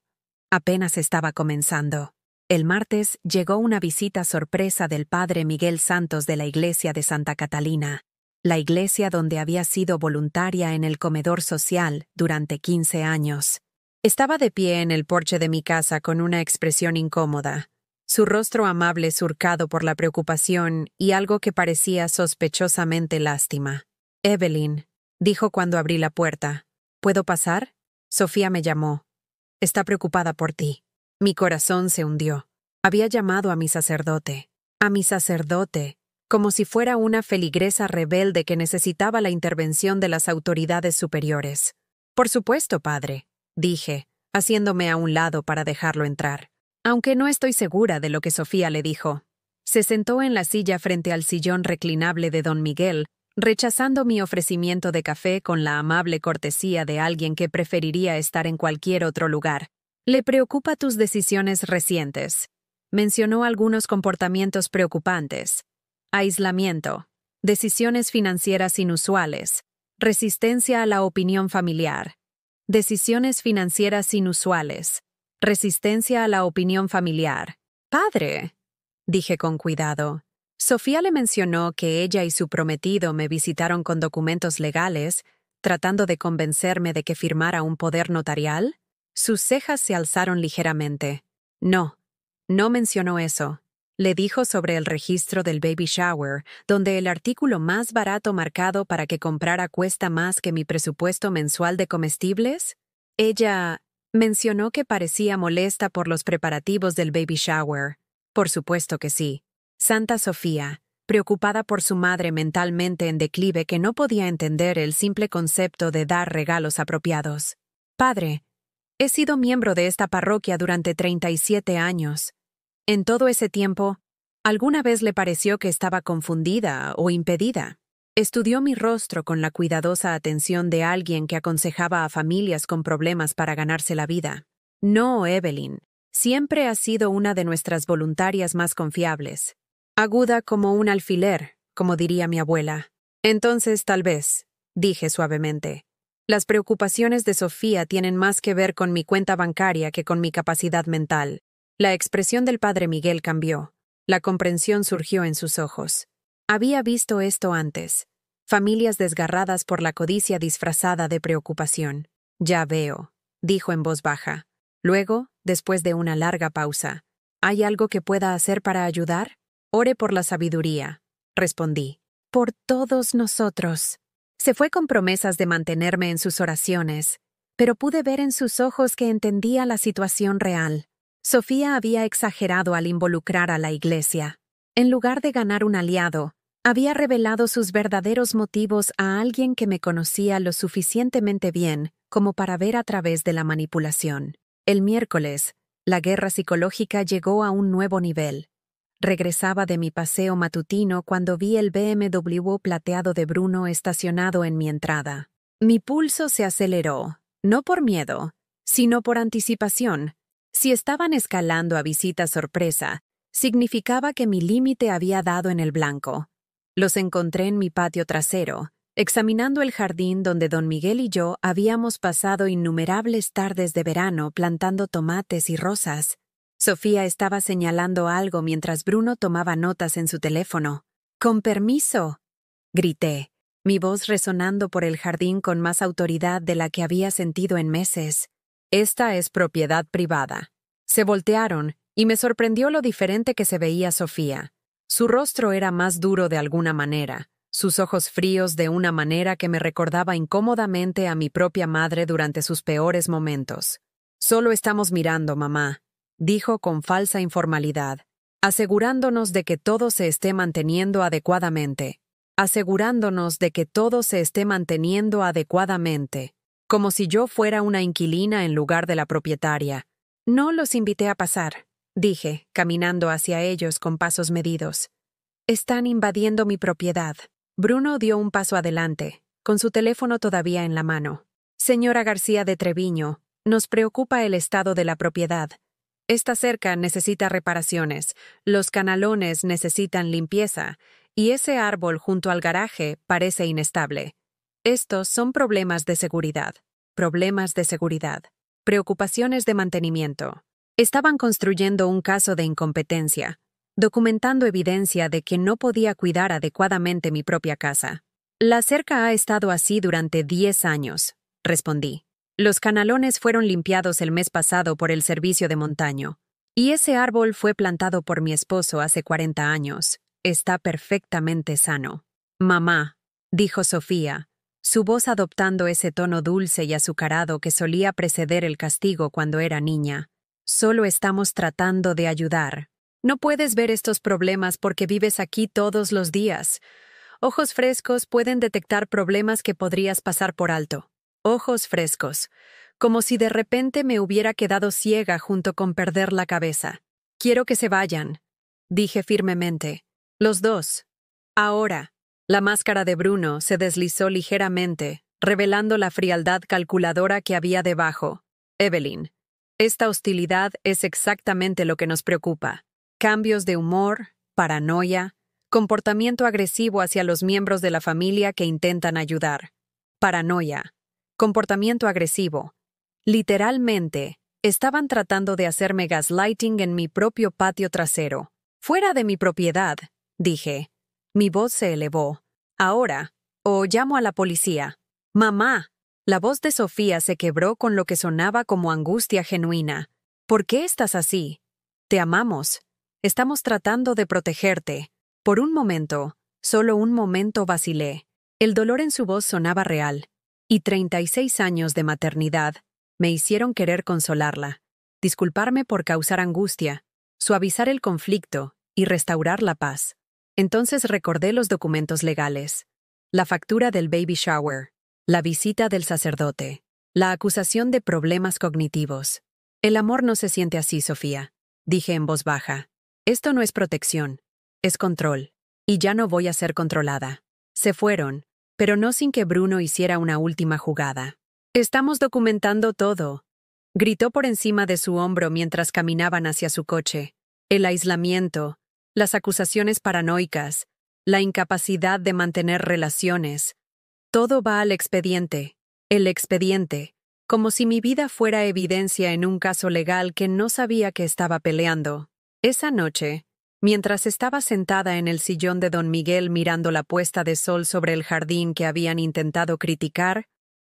Apenas estaba comenzando. El martes llegó una visita sorpresa del padre Miguel Santos de la iglesia de Santa Catalina, la iglesia donde había sido voluntaria en el comedor social durante 15 años. Estaba de pie en el porche de mi casa con una expresión incómoda, su rostro amable surcado por la preocupación y algo que parecía sospechosamente lástima. Evelyn, dijo cuando abrí la puerta. ¿Puedo pasar? Sofía me llamó. Está preocupada por ti. Mi corazón se hundió. Había llamado a mi sacerdote, como si fuera una feligresa rebelde que necesitaba la intervención de las autoridades superiores. Por supuesto, padre, dije, haciéndome a un lado para dejarlo entrar. Aunque no estoy segura de lo que Sofía le dijo. Se sentó en la silla frente al sillón reclinable de don Miguel, rechazando mi ofrecimiento de café con la amable cortesía de alguien que preferiría estar en cualquier otro lugar. Le preocupa tus decisiones recientes. Mencionó algunos comportamientos preocupantes. Aislamiento, decisiones financieras inusuales, resistencia a la opinión familiar. Decisiones financieras inusuales, resistencia a la opinión familiar. Padre, dije con cuidado. Sofía le mencionó que ella y su prometido me visitaron con documentos legales, tratando de convencerme de que firmara un poder notarial. Sus cejas se alzaron ligeramente. No mencionó eso. le dijo sobre el registro del baby shower, donde el artículo más barato marcado para que comprara cuesta más que mi presupuesto mensual de comestibles? Ella mencionó que parecía molesta por los preparativos del baby shower. Por supuesto que sí. Santa Sofía, preocupada por su madre mentalmente en declive que no podía entender el simple concepto de dar regalos apropiados. Padre, he sido miembro de esta parroquia durante 37 años. En todo ese tiempo, ¿alguna vez le pareció que estaba confundida o impedida? Estudió mi rostro con la cuidadosa atención de alguien que aconsejaba a familias con problemas para ganarse la vida. No, Evelyn. Siempre has sido una de nuestras voluntarias más confiables. Aguda como un alfiler, como diría mi abuela. Entonces, tal vez, dije suavemente. Las preocupaciones de Sofía tienen más que ver con mi cuenta bancaria que con mi capacidad mental. La expresión del padre Miguel cambió. La comprensión surgió en sus ojos. Había visto esto antes. Familias desgarradas por la codicia disfrazada de preocupación. Ya veo, dijo en voz baja. Luego, después de una larga pausa, ¿hay algo que pueda hacer para ayudar? Ore por la sabiduría, respondí. Por todos nosotros. Se fue con promesas de mantenerme en sus oraciones, pero pude ver en sus ojos que entendía la situación real. Sofía había exagerado al involucrar a la iglesia. En lugar de ganar un aliado, había revelado sus verdaderos motivos a alguien que me conocía lo suficientemente bien como para ver a través de la manipulación. El miércoles, la guerra psicológica llegó a un nuevo nivel. Regresaba de mi paseo matutino cuando vi el BMW plateado de Bruno estacionado en mi entrada. Mi pulso se aceleró, no por miedo, sino por anticipación. Si estaban escalando a visita sorpresa, significaba que mi límite había dado en el blanco. Los encontré en mi patio trasero, examinando el jardín donde don Miguel y yo habíamos pasado innumerables tardes de verano plantando tomates y rosas. Sofía estaba señalando algo mientras Bruno tomaba notas en su teléfono. «¡Con permiso!», grité, mi voz resonando por el jardín con más autoridad de la que había sentido en meses. «Esta es propiedad privada». Se voltearon, y me sorprendió lo diferente que se veía Sofía. Su rostro era más duro de alguna manera, sus ojos fríos de una manera que me recordaba incómodamente a mi propia madre durante sus peores momentos. «Solo estamos mirando, mamá», dijo con falsa informalidad, asegurándonos de que todo se esté manteniendo adecuadamente. Asegurándonos de que todo se esté manteniendo adecuadamente, como si yo fuera una inquilina en lugar de la propietaria. «No los invité a pasar», dije, caminando hacia ellos con pasos medidos. «Están invadiendo mi propiedad». Bruno dio un paso adelante, con su teléfono todavía en la mano. «Señora García de Treviño, nos preocupa el estado de la propiedad. Esta cerca necesita reparaciones, los canalones necesitan limpieza, y ese árbol junto al garaje parece inestable. Estos son problemas de seguridad. Problemas de seguridad. Preocupaciones de mantenimiento». Estaban construyendo un caso de incompetencia, documentando evidencia de que no podía cuidar adecuadamente mi propia casa. «La cerca ha estado así durante 10 años», respondí. «Los canalones fueron limpiados el mes pasado por el servicio de montaño. Y ese árbol fue plantado por mi esposo hace 40 años. Está perfectamente sano». «Mamá», dijo Sofía, su voz adoptando ese tono dulce y azucarado que solía preceder el castigo cuando era niña. «Solo estamos tratando de ayudar. No puedes ver estos problemas porque vives aquí todos los días. Ojos frescos pueden detectar problemas que podrías pasar por alto. Ojos frescos. Como si de repente me hubiera quedado ciega junto con perder la cabeza. Quiero que se vayan», dije firmemente. «Los dos. Ahora». La máscara de Bruno se deslizó ligeramente, revelando la frialdad calculadora que había debajo. «Evelyn, esta hostilidad es exactamente lo que nos preocupa. Cambios de humor, paranoia, comportamiento agresivo hacia los miembros de la familia que intentan ayudar. Paranoia, comportamiento agresivo. Literalmente, estaban tratando de hacerme gaslighting en mi propio patio trasero. Fuera de mi propiedad», dije. Mi voz se elevó. «Ahora, o llamo a la policía». «Mamá». La voz de Sofía se quebró con lo que sonaba como angustia genuina. «¿Por qué estás así? Te amamos. Estamos tratando de protegerte. Por un momento, solo un momento vacilé. El dolor en su voz sonaba real, y 36 años de maternidad me hicieron querer consolarla, disculparme por causar angustia, suavizar el conflicto y restaurar la paz. Entonces recordé los documentos legales, la factura del baby shower, la visita del sacerdote, la acusación de problemas cognitivos. El amor no se siente así, Sofía, dije en voz baja. Esto no es protección, es control, y ya no voy a ser controlada. Se fueron, pero no sin que Bruno hiciera una última jugada. Estamos documentando todo, gritó por encima de su hombro mientras caminaban hacia su coche. El aislamiento, las acusaciones paranoicas, la incapacidad de mantener relaciones. Todo va al expediente. El expediente, como si mi vida fuera evidencia en un caso legal que no sabía que estaba peleando. Esa noche, mientras estaba sentada en el sillón de don Miguel mirando la puesta de sol sobre el jardín que habían intentado criticar,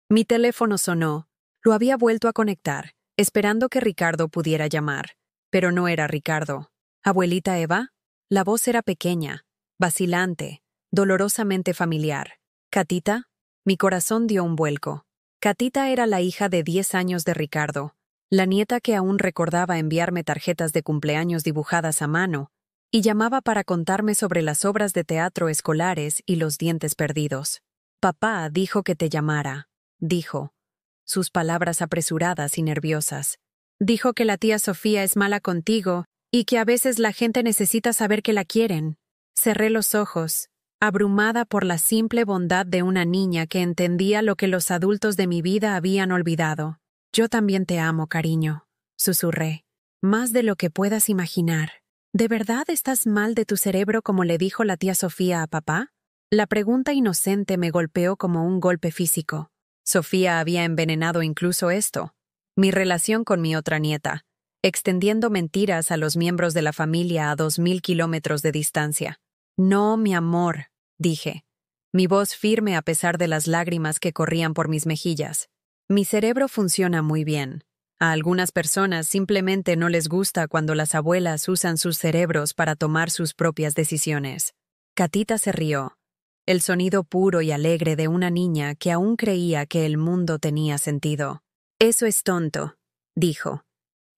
mi teléfono sonó. Lo había vuelto a conectar, esperando que Ricardo pudiera llamar. Pero no era Ricardo. ¿Abuelita Eva? La voz era pequeña, vacilante, dolorosamente familiar. ¿Catita? Mi corazón dio un vuelco. Catita era la hija de 10 años de Ricardo, la nieta que aún recordaba enviarme tarjetas de cumpleaños dibujadas a mano, y llamaba para contarme sobre las obras de teatro escolares y los dientes perdidos. Papá dijo que te llamara, dijo, sus palabras apresuradas y nerviosas. Dijo que la tía Sofía es mala contigo y que a veces la gente necesita saber que la quieren. Cerré los ojos, abrumada por la simple bondad de una niña que entendía lo que los adultos de mi vida habían olvidado. Yo también te amo, cariño, susurré. Más de lo que puedas imaginar. ¿De verdad estás mal de tu cerebro como le dijo la tía Sofía a papá? La pregunta inocente me golpeó como un golpe físico. Sofía había envenenado incluso esto, mi relación con mi otra nieta, extendiendo mentiras a los miembros de la familia a 2000 kilómetros de distancia. No, mi amor, dije, mi voz firme a pesar de las lágrimas que corrían por mis mejillas. Mi cerebro funciona muy bien. A algunas personas simplemente no les gusta cuando las abuelas usan sus cerebros para tomar sus propias decisiones. Catita se rió, el sonido puro y alegre de una niña que aún creía que el mundo tenía sentido. Eso es tonto, dijo.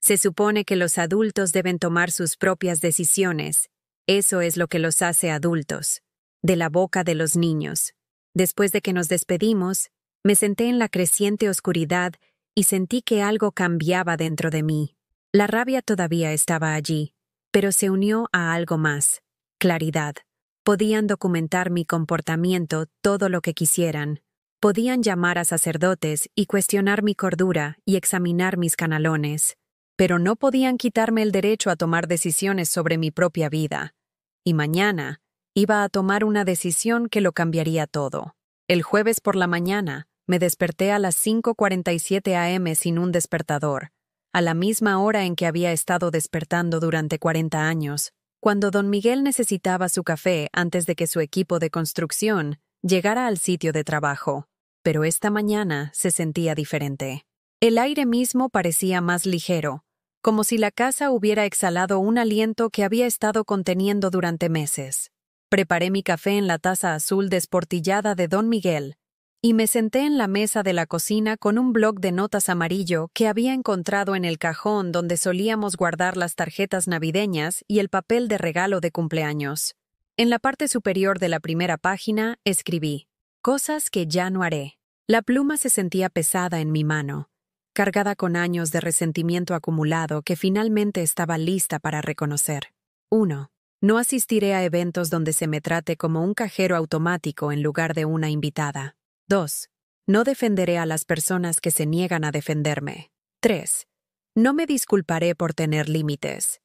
Se supone que los adultos deben tomar sus propias decisiones. Eso es lo que los hace adultos. De la boca de los niños. Después de que nos despedimos, me senté en la creciente oscuridad y sentí que algo cambiaba dentro de mí. La rabia todavía estaba allí, pero se unió a algo más. Claridad. Podían documentar mi comportamiento todo lo que quisieran. Podían llamar a sacerdotes y cuestionar mi cordura y examinar mis canalones. Pero no podían quitarme el derecho a tomar decisiones sobre mi propia vida. Y mañana iba a tomar una decisión que lo cambiaría todo. El jueves por la mañana me desperté a las 5:47 a.m. sin un despertador, a la misma hora en que había estado despertando durante 40 años, cuando don Miguel necesitaba su café antes de que su equipo de construcción llegara al sitio de trabajo. Pero esta mañana se sentía diferente. El aire mismo parecía más ligero, como si la casa hubiera exhalado un aliento que había estado conteniendo durante meses. Preparé mi café en la taza azul desportillada de don Miguel y me senté en la mesa de la cocina con un bloc de notas amarillo que había encontrado en el cajón donde solíamos guardar las tarjetas navideñas y el papel de regalo de cumpleaños. En la parte superior de la primera página escribí: cosas que ya no haré. La pluma se sentía pesada en mi mano, cargada con años de resentimiento acumulado que finalmente estaba lista para reconocer. 1. No asistiré a eventos donde se me trate como un cajero automático en lugar de una invitada. 2. No defenderé a las personas que se niegan a defenderme. 3. No me disculparé por tener límites.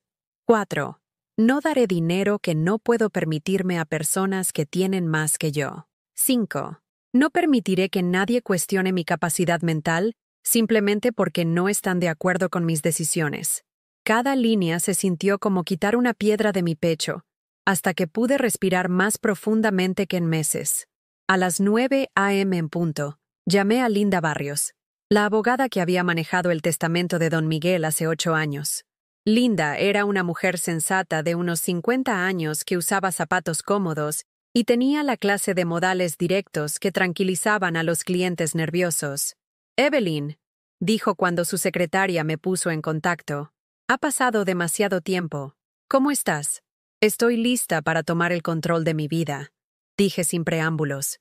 4. No daré dinero que no puedo permitirme a personas que tienen más que yo. 5. No permitiré que nadie cuestione mi capacidad mental simplemente porque no están de acuerdo con mis decisiones. Cada línea se sintió como quitar una piedra de mi pecho, hasta que pude respirar más profundamente que en meses. A las 9 a.m. en punto, llamé a Linda Barrios, la abogada que había manejado el testamento de don Miguel hace 8 años. Linda era una mujer sensata de unos 50 años que usaba zapatos cómodos y tenía la clase de modales directos que tranquilizaban a los clientes nerviosos. «Evelyn», dijo cuando su secretaria me puso en contacto, «ha pasado demasiado tiempo. ¿Cómo estás?» «Estoy lista para tomar el control de mi vida», dije sin preámbulos.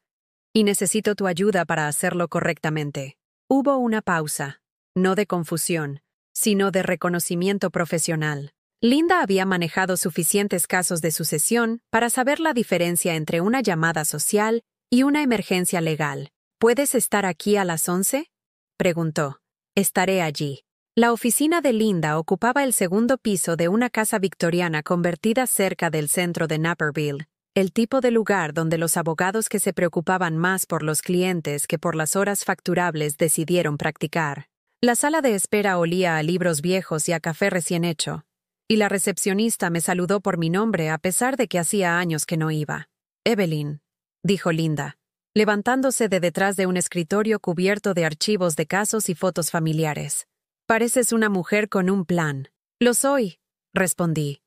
«Y necesito tu ayuda para hacerlo correctamente». Hubo una pausa, no de confusión, sino de reconocimiento profesional. Linda había manejado suficientes casos de sucesión para saber la diferencia entre una llamada social y una emergencia legal. «¿Puedes estar aquí a las 11?» preguntó. «Estaré allí». La oficina de Linda ocupaba el segundo piso de una casa victoriana convertida cerca del centro de Naperville, el tipo de lugar donde los abogados que se preocupaban más por los clientes que por las horas facturables decidieron practicar. La sala de espera olía a libros viejos y a café recién hecho, y la recepcionista me saludó por mi nombre a pesar de que hacía años que no iba. «Evelyn», dijo Linda, levantándose de detrás de un escritorio cubierto de archivos de casos y fotos familiares. «Pareces una mujer con un plan». «Lo soy», respondí,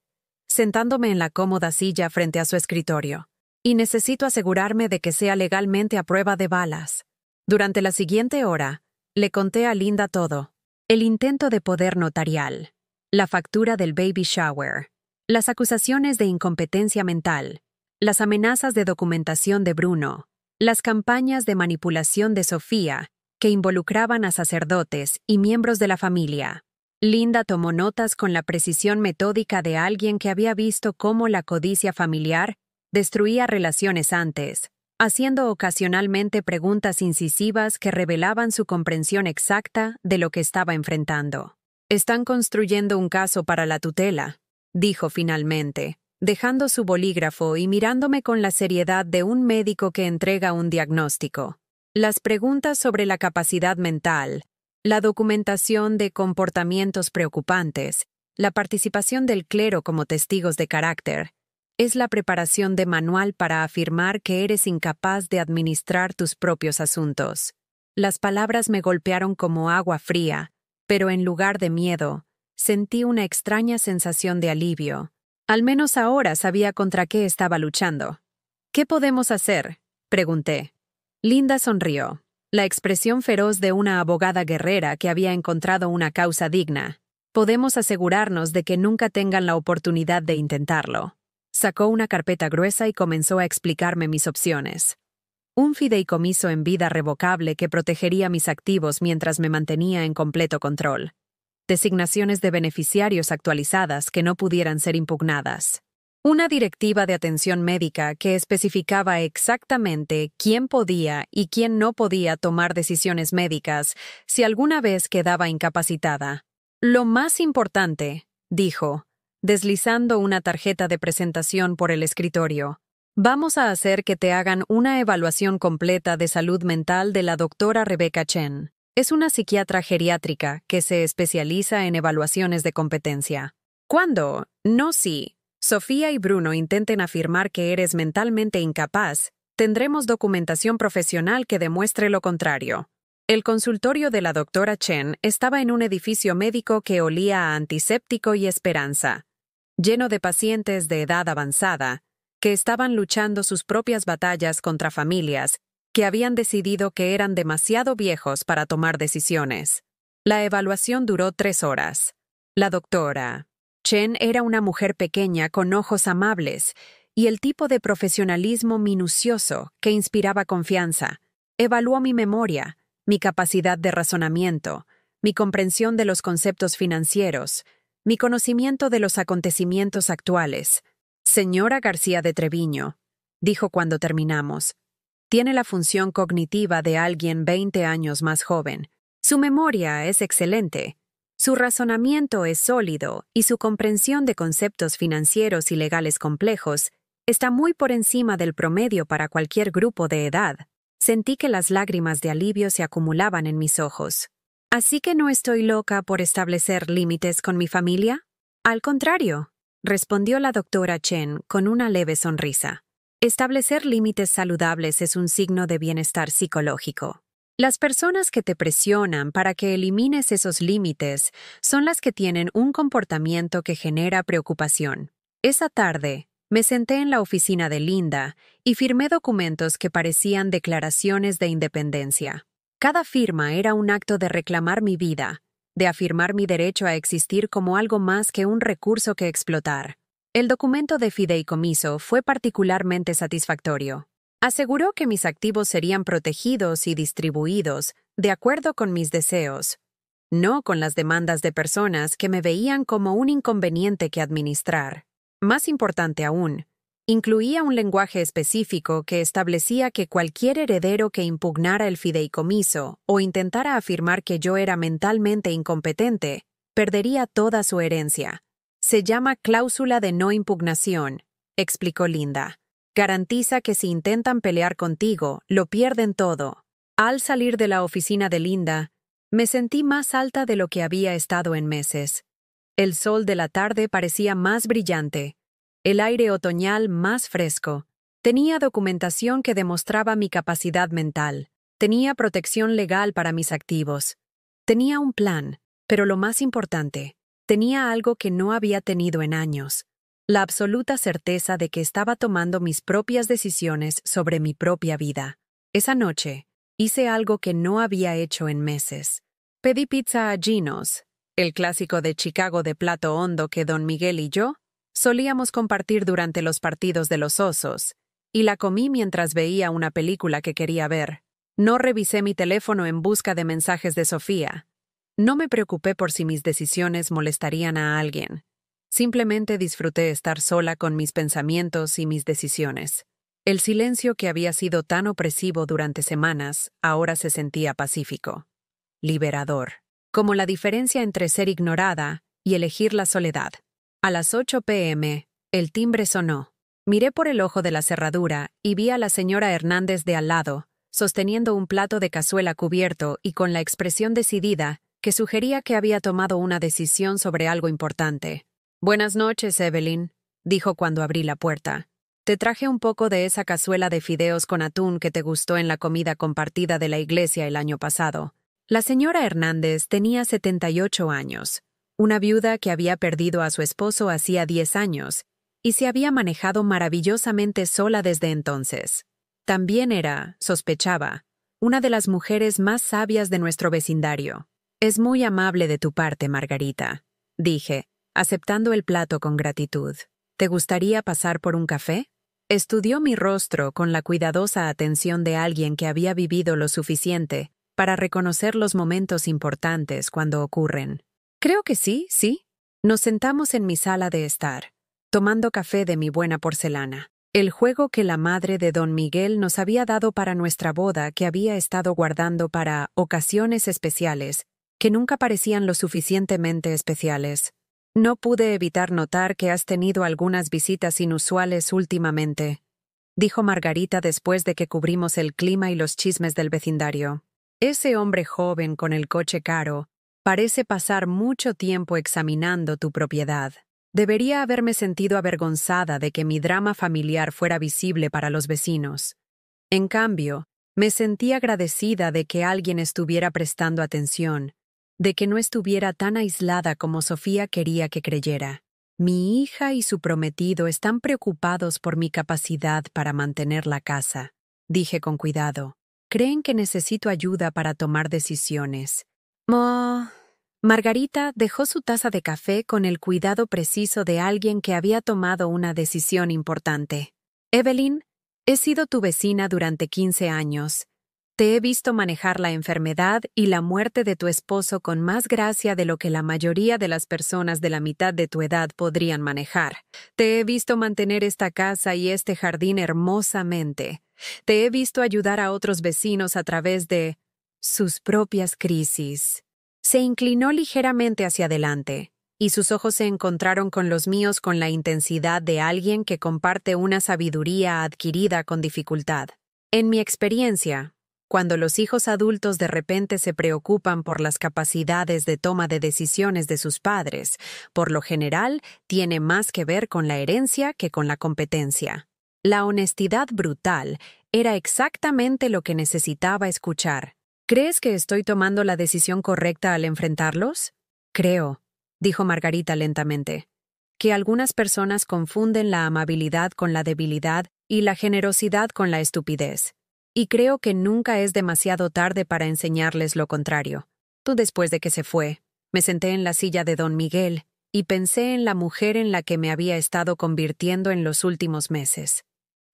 sentándome en la cómoda silla frente a su escritorio. «Y necesito asegurarme de que sea legalmente a prueba de balas». Durante la siguiente hora, le conté a Linda todo. El intento de poder notarial, la factura del baby shower, las acusaciones de incompetencia mental, las amenazas de documentación de Bruno, las campañas de manipulación de Sofía, que involucraban a sacerdotes y miembros de la familia. Linda tomó notas con la precisión metódica de alguien que había visto cómo la codicia familiar destruía relaciones antes, haciendo ocasionalmente preguntas incisivas que revelaban su comprensión exacta de lo que estaba enfrentando. «Están construyendo un caso para la tutela», dijo finalmente, dejando su bolígrafo y mirándome con la seriedad de un médico que entrega un diagnóstico. Las preguntas sobre la capacidad mental, la documentación de comportamientos preocupantes, la participación del clero como testigos de carácter, es la preparación de manual para afirmar que eres incapaz de administrar tus propios asuntos. Las palabras me golpearon como agua fría, pero en lugar de miedo, sentí una extraña sensación de alivio. Al menos ahora sabía contra qué estaba luchando. «¿Qué podemos hacer?», pregunté. Linda sonrió, la expresión feroz de una abogada guerrera que había encontrado una causa digna. «Podemos asegurarnos de que nunca tengan la oportunidad de intentarlo». Sacó una carpeta gruesa y comenzó a explicarme mis opciones. Un fideicomiso en vida revocable que protegería mis activos mientras me mantenía en completo control. Designaciones de beneficiarios actualizadas que no pudieran ser impugnadas. Una directiva de atención médica que especificaba exactamente quién podía y quién no podía tomar decisiones médicas si alguna vez quedaba incapacitada. «Lo más importante», dijo, deslizando una tarjeta de presentación por el escritorio. «Vamos a hacer que te hagan una evaluación completa de salud mental de la doctora Rebecca Chen. Es una psiquiatra geriátrica que se especializa en evaluaciones de competencia. Cuando, no si, Sofía y Bruno intenten afirmar que eres mentalmente incapaz, tendremos documentación profesional que demuestre lo contrario». El consultorio de la doctora Chen estaba en un edificio médico que olía a antiséptico y esperanza, lleno de pacientes de edad avanzada, que estaban luchando sus propias batallas contra familias que habían decidido que eran demasiado viejos para tomar decisiones. La evaluación duró 3 horas. La doctora Chen era una mujer pequeña con ojos amables y el tipo de profesionalismo minucioso que inspiraba confianza. Evaluó mi memoria, mi capacidad de razonamiento, mi comprensión de los conceptos financieros, mi conocimiento de los acontecimientos actuales. «Señora García de Treviño», dijo cuando terminamos, «tiene la función cognitiva de alguien 20 años más joven. Su memoria es excelente, su razonamiento es sólido y su comprensión de conceptos financieros y legales complejos está muy por encima del promedio para cualquier grupo de edad». Sentí que las lágrimas de alivio se acumulaban en mis ojos. «¿Así que no estoy loca por establecer límites con mi familia?» «Al contrario», respondió la doctora Chen con una leve sonrisa. «Establecer límites saludables es un signo de bienestar psicológico. Las personas que te presionan para que elimines esos límites son las que tienen un comportamiento que genera preocupación. Esa tarde, me senté en la oficina de Linda y firmé documentos que parecían declaraciones de independencia. Cada firma era un acto de reclamar mi vida, de afirmar mi derecho a existir como algo más que un recurso que explotar. El documento de fideicomiso fue particularmente satisfactorio. Aseguró que mis activos serían protegidos y distribuidos de acuerdo con mis deseos, no con las demandas de personas que me veían como un inconveniente que administrar. Más importante aún, incluía un lenguaje específico que establecía que cualquier heredero que impugnara el fideicomiso o intentara afirmar que yo era mentalmente incompetente, perdería toda su herencia. Se llama cláusula de no impugnación, explicó Linda. Garantiza que si intentan pelear contigo, lo pierden todo. Al salir de la oficina de Linda, me sentí más alta de lo que había estado en meses. El sol de la tarde parecía más brillante, el aire otoñal más fresco. Tenía documentación que demostraba mi capacidad mental. Tenía protección legal para mis activos. Tenía un plan, pero lo más importante, tenía algo que no había tenido en años. La absoluta certeza de que estaba tomando mis propias decisiones sobre mi propia vida. Esa noche, hice algo que no había hecho en meses. Pedí pizza a Gino's, el clásico de Chicago de plato hondo que Don Miguel y yo solíamos compartir durante los partidos de los Osos, y la comí mientras veía una película que quería ver. No revisé mi teléfono en busca de mensajes de Sofía. No me preocupé por si mis decisiones molestarían a alguien. Simplemente disfruté estar sola con mis pensamientos y mis decisiones. El silencio que había sido tan opresivo durante semanas ahora se sentía pacífico. Liberador. Como la diferencia entre ser ignorada y elegir la soledad. A las 8 p.m., el timbre sonó. Miré por el ojo de la cerradura y vi a la señora Hernández de al lado, sosteniendo un plato de cazuela cubierto y con la expresión decidida que sugería que había tomado una decisión sobre algo importante. «Buenas noches, Evelyn», dijo cuando abrí la puerta. «Te traje un poco de esa cazuela de fideos con atún que te gustó en la comida compartida de la iglesia el año pasado». La señora Hernández tenía 78 años, una viuda que había perdido a su esposo hacía 10 años y se había manejado maravillosamente sola desde entonces. También era, sospechaba, una de las mujeres más sabias de nuestro vecindario. «Es muy amable de tu parte, Margarita», dije, aceptando el plato con gratitud. «¿Te gustaría pasar por un café?» Estudió mi rostro con la cuidadosa atención de alguien que había vivido lo suficiente para reconocer los momentos importantes cuando ocurren. «Creo que sí, sí». Nos sentamos en mi sala de estar, tomando café de mi buena porcelana. El juego que la madre de Don Miguel nos había dado para nuestra boda que había estado guardando para ocasiones especiales, que nunca parecían lo suficientemente especiales. «No pude evitar notar que has tenido algunas visitas inusuales últimamente», dijo Margarita después de que cubrimos el clima y los chismes del vecindario. «Ese hombre joven con el coche caro parece pasar mucho tiempo examinando tu propiedad. Debería haberme sentido avergonzada de que mi drama familiar fuera visible para los vecinos. En cambio, me sentí agradecida de que alguien estuviera prestando atención, de que no estuviera tan aislada como Sofía quería que creyera. Mi hija y su prometido están preocupados por mi capacidad para mantener la casa», dije con cuidado. «Creen que necesito ayuda para tomar decisiones». Margarita dejó su taza de café con el cuidado preciso de alguien que había tomado una decisión importante. «Evelyn, he sido tu vecina durante 15 años. Te he visto manejar la enfermedad y la muerte de tu esposo con más gracia de lo que la mayoría de las personas de la mitad de tu edad podrían manejar. Te he visto mantener esta casa y este jardín hermosamente. Te he visto ayudar a otros vecinos a través de sus propias crisis». Se inclinó ligeramente hacia adelante, y sus ojos se encontraron con los míos con la intensidad de alguien que comparte una sabiduría adquirida con dificultad. En mi experiencia, cuando los hijos adultos de repente se preocupan por las capacidades de toma de decisiones de sus padres, por lo general tiene más que ver con la herencia que con la competencia. La honestidad brutal era exactamente lo que necesitaba escuchar. ¿Crees que estoy tomando la decisión correcta al enfrentarlos? Creo, dijo Margarita lentamente, que algunas personas confunden la amabilidad con la debilidad y la generosidad con la estupidez. Y creo que nunca es demasiado tarde para enseñarles lo contrario. Después de que se fue, me senté en la silla de don Miguel y pensé en la mujer en la que me había estado convirtiendo en los últimos meses.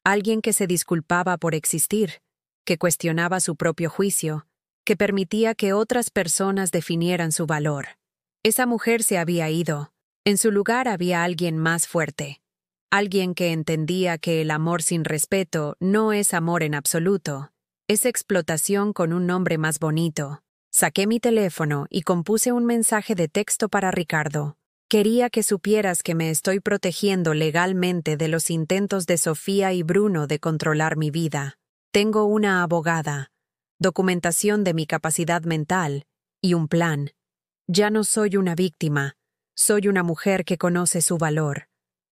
Alguien que se disculpaba por existir, que cuestionaba su propio juicio, que permitía que otras personas definieran su valor. Esa mujer se había ido. En su lugar había alguien más fuerte. Alguien que entendía que el amor sin respeto no es amor en absoluto. Es explotación con un nombre más bonito. Saqué mi teléfono y compuse un mensaje de texto para Ricardo. Quería que supieras que me estoy protegiendo legalmente de los intentos de Sofía y Bruno de controlar mi vida. Tengo una abogada, documentación de mi capacidad mental y un plan. Ya no soy una víctima, soy una mujer que conoce su valor.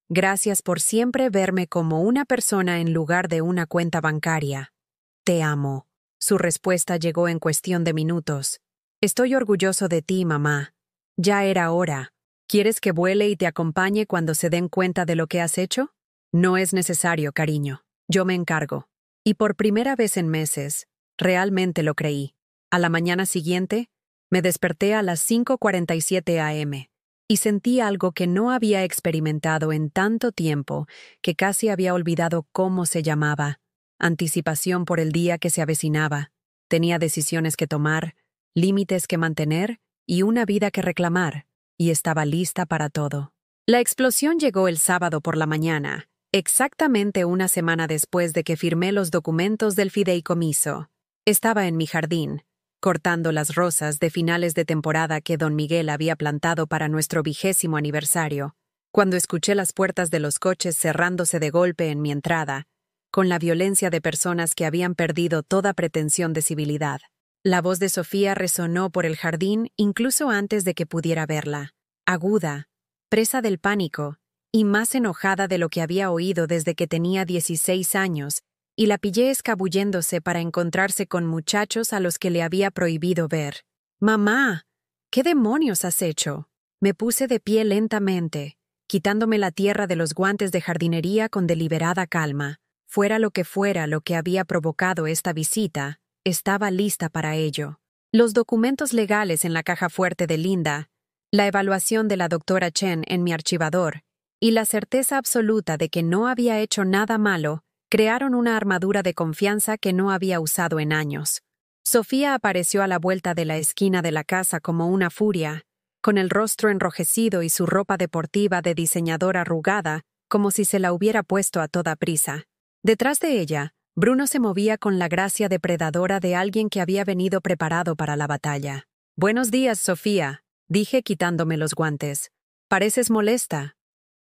Gracias por siempre verme como una persona en lugar de una cuenta bancaria. Te amo. Su respuesta llegó en cuestión de minutos. Estoy orgulloso de ti, mamá. Ya era hora. ¿Quieres que vuele y te acompañe cuando se den cuenta de lo que has hecho? No es necesario, cariño. Yo me encargo. Y por primera vez en meses, realmente lo creí. A la mañana siguiente, me desperté a las 5:47 a.m. y sentí algo que no había experimentado en tanto tiempo que casi había olvidado cómo se llamaba. Anticipación por el día que se avecinaba. Tenía decisiones que tomar, límites que mantener y una vida que reclamar, y estaba lista para todo. La explosión llegó el sábado por la mañana, exactamente una semana después de que firmé los documentos del fideicomiso. Estaba en mi jardín, cortando las rosas de finales de temporada que don Miguel había plantado para nuestro 20º aniversario, cuando escuché las puertas de los coches cerrándose de golpe en mi entrada, con la violencia de personas que habían perdido toda pretensión de civilidad. La voz de Sofía resonó por el jardín incluso antes de que pudiera verla, aguda, presa del pánico, y más enojada de lo que había oído desde que tenía 16 años, y la pillé escabulléndose para encontrarse con muchachos a los que le había prohibido ver. «Mamá, ¿qué demonios has hecho?» Me puse de pie lentamente, quitándome la tierra de los guantes de jardinería con deliberada calma. Fuera lo que había provocado esta visita, estaba lista para ello. Los documentos legales en la caja fuerte de Linda, la evaluación de la doctora Chen en mi archivador, y la certeza absoluta de que no había hecho nada malo, crearon una armadura de confianza que no había usado en años. Sofía apareció a la vuelta de la esquina de la casa como una furia, con el rostro enrojecido y su ropa deportiva de diseñador arrugada, como si se la hubiera puesto a toda prisa. Detrás de ella, Bruno se movía con la gracia depredadora de alguien que había venido preparado para la batalla. «Buenos días, Sofía», dije quitándome los guantes. «Pareces molesta».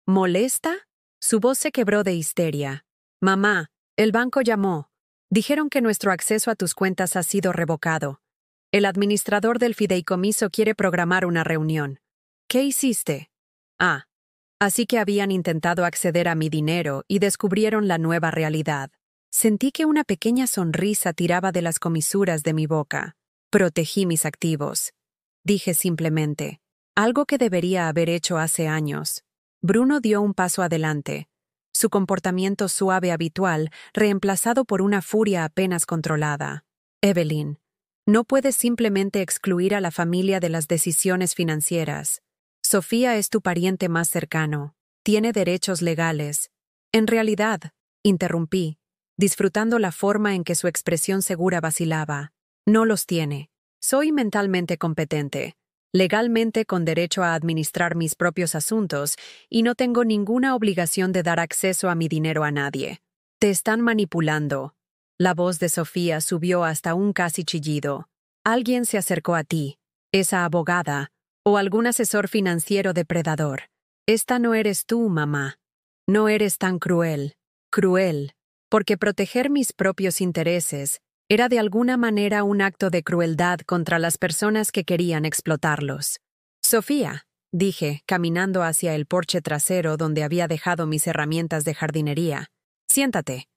«¿Molesta?» Su voz se quebró de histeria. «Mamá, el banco llamó. Dijeron que nuestro acceso a tus cuentas ha sido revocado. El administrador del fideicomiso quiere programar una reunión». «¿Qué hiciste?» «Ah. Así que habían intentado acceder a mi dinero y descubrieron la nueva realidad». Sentí que una pequeña sonrisa tiraba de las comisuras de mi boca. «Protegí mis activos», dije simplemente, algo que debería haber hecho hace años. Bruno dio un paso adelante, su comportamiento suave habitual reemplazado por una furia apenas controlada. «Evelyn, no puedes simplemente excluir a la familia de las decisiones financieras. Sofía es tu pariente más cercano. Tiene derechos legales». «En realidad», interrumpí, disfrutando la forma en que su expresión segura vacilaba, «no los tiene. Soy mentalmente competente, legalmente con derecho a administrar mis propios asuntos y no tengo ninguna obligación de dar acceso a mi dinero a nadie. Te están manipulando». La voz de Sofía subió hasta un casi chillido. «Alguien se acercó a ti, esa abogada, o algún asesor financiero depredador. Esta no eres tú, mamá. No eres tan cruel. Cruel, porque proteger mis propios intereses era de alguna manera un acto de crueldad contra las personas que querían explotarlos. «Sofía», dije, caminando hacia el porche trasero donde había dejado mis herramientas de jardinería, «siéntate.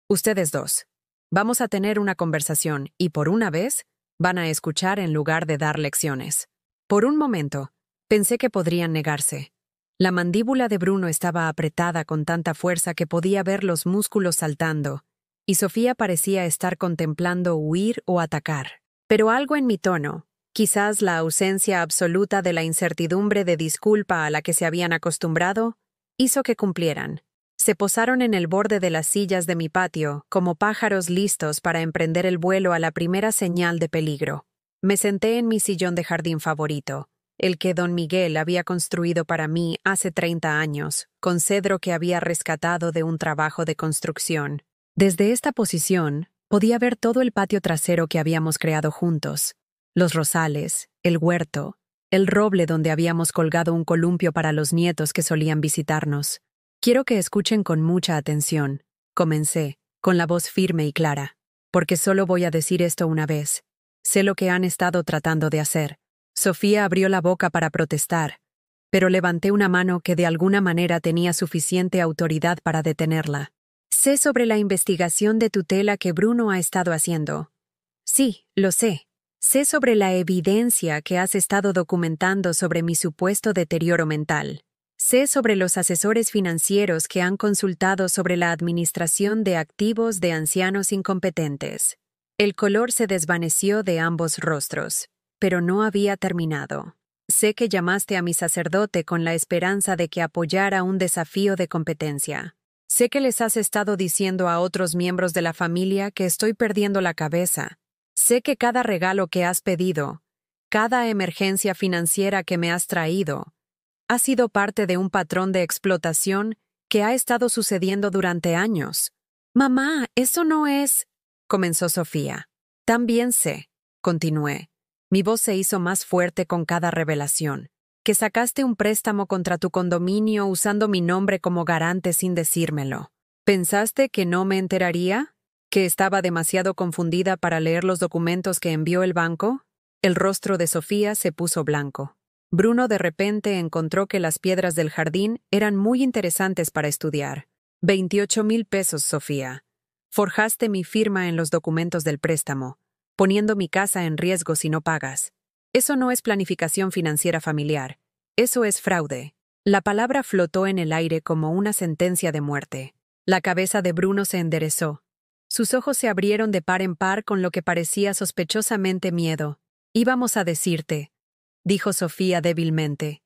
Ustedes dos. Vamos a tener una conversación y, por una vez, Van a escuchar en lugar de dar lecciones. Por un momento, pensé que podrían negarse. La mandíbula de Bruno estaba apretada con tanta fuerza que podía ver los músculos saltando, y Sofía parecía estar contemplando huir o atacar. Pero algo en mi tono, quizás la ausencia absoluta de la incertidumbre de disculpa a la que se habían acostumbrado, hizo que cumplieran. Se posaron en el borde de las sillas de mi patio, como pájaros listos para emprender el vuelo a la primera señal de peligro. Me senté en mi sillón de jardín favorito, el que don Miguel había construido para mí hace 30 años, con cedro que había rescatado de un trabajo de construcción. Desde esta posición, podía ver todo el patio trasero que habíamos creado juntos, los rosales, el huerto, el roble donde habíamos colgado un columpio para los nietos que solían visitarnos. Quiero que escuchen con mucha atención, comencé, con la voz firme y clara, porque solo voy a decir esto una vez. Sé lo que han estado tratando de hacer. Sofía abrió la boca para protestar, pero levanté una mano que de alguna manera tenía suficiente autoridad para detenerla. Sé sobre la investigación de tutela que Bruno ha estado haciendo. Sí, lo sé. Sé sobre la evidencia que has estado documentando sobre mi supuesto deterioro mental. Sé sobre los asesores financieros que han consultado sobre la administración de activos de ancianos incompetentes. El color se desvaneció de ambos rostros, pero no había terminado. Sé que llamaste a mi sacerdote con la esperanza de que apoyara un desafío de competencia. Sé que les has estado diciendo a otros miembros de la familia que estoy perdiendo la cabeza. Sé que cada regalo que has pedido, cada emergencia financiera que me has traído, ha sido parte de un patrón de explotación que ha estado sucediendo durante años. Mamá, eso no es... comenzó Sofía. También sé, continué. Mi voz se hizo más fuerte con cada revelación, que sacaste un préstamo contra tu condominio usando mi nombre como garante sin decírmelo. ¿Pensaste que no me enteraría? ¿Que estaba demasiado confundida para leer los documentos que envió el banco? El rostro de Sofía se puso blanco. Bruno de repente encontró que las piedras del jardín eran muy interesantes para estudiar. 28,000 pesos, Sofía. Forjaste mi firma en los documentos del préstamo, poniendo mi casa en riesgo si no pagas. Eso no es planificación financiera familiar. Eso es fraude. La palabra flotó en el aire como una sentencia de muerte. La cabeza de Bruno se enderezó. Sus ojos se abrieron de par en par con lo que parecía sospechosamente miedo. Íbamos a decirte, dijo Sofía débilmente.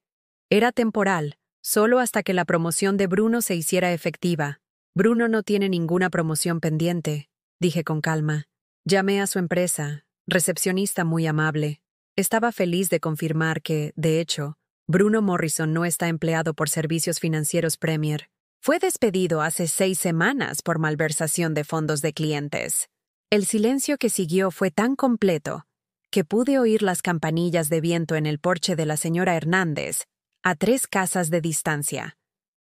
Era temporal, solo hasta que la promoción de Bruno se hiciera efectiva. Bruno no tiene ninguna promoción pendiente, dije con calma. Llamé a su empresa, recepcionista muy amable. Estaba feliz de confirmar que, de hecho, Bruno Morrison no está empleado por Servicios Financieros Premier. Fue despedido hace 6 semanas por malversación de fondos de clientes. El silencio que siguió fue tan completo que pude oír las campanillas de viento en el porche de la señora Hernández, a 3 casas de distancia.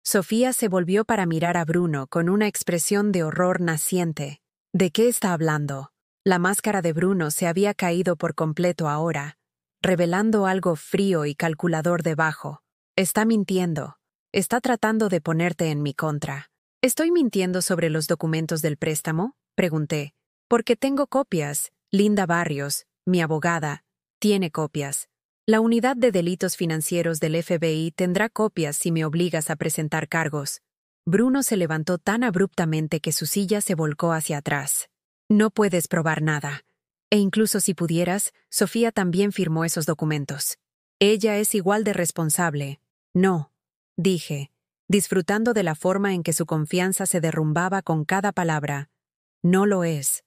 Sofía se volvió para mirar a Bruno con una expresión de horror naciente. ¿De qué está hablando? La máscara de Bruno se había caído por completo ahora, revelando algo frío y calculador debajo. Está mintiendo. Está tratando de ponerte en mi contra. ¿Estoy mintiendo sobre los documentos del préstamo? Pregunté. Porque tengo copias. Linda Barrios, mi abogada, tiene copias. La unidad de delitos financieros del FBI tendrá copias si me obligas a presentar cargos. Bruno se levantó tan abruptamente que su silla se volcó hacia atrás. No puedes probar nada. E incluso si pudieras, Sofía también firmó esos documentos. Ella es igual de responsable. No, dije, disfrutando de la forma en que su confianza se derrumbaba con cada palabra. No lo es.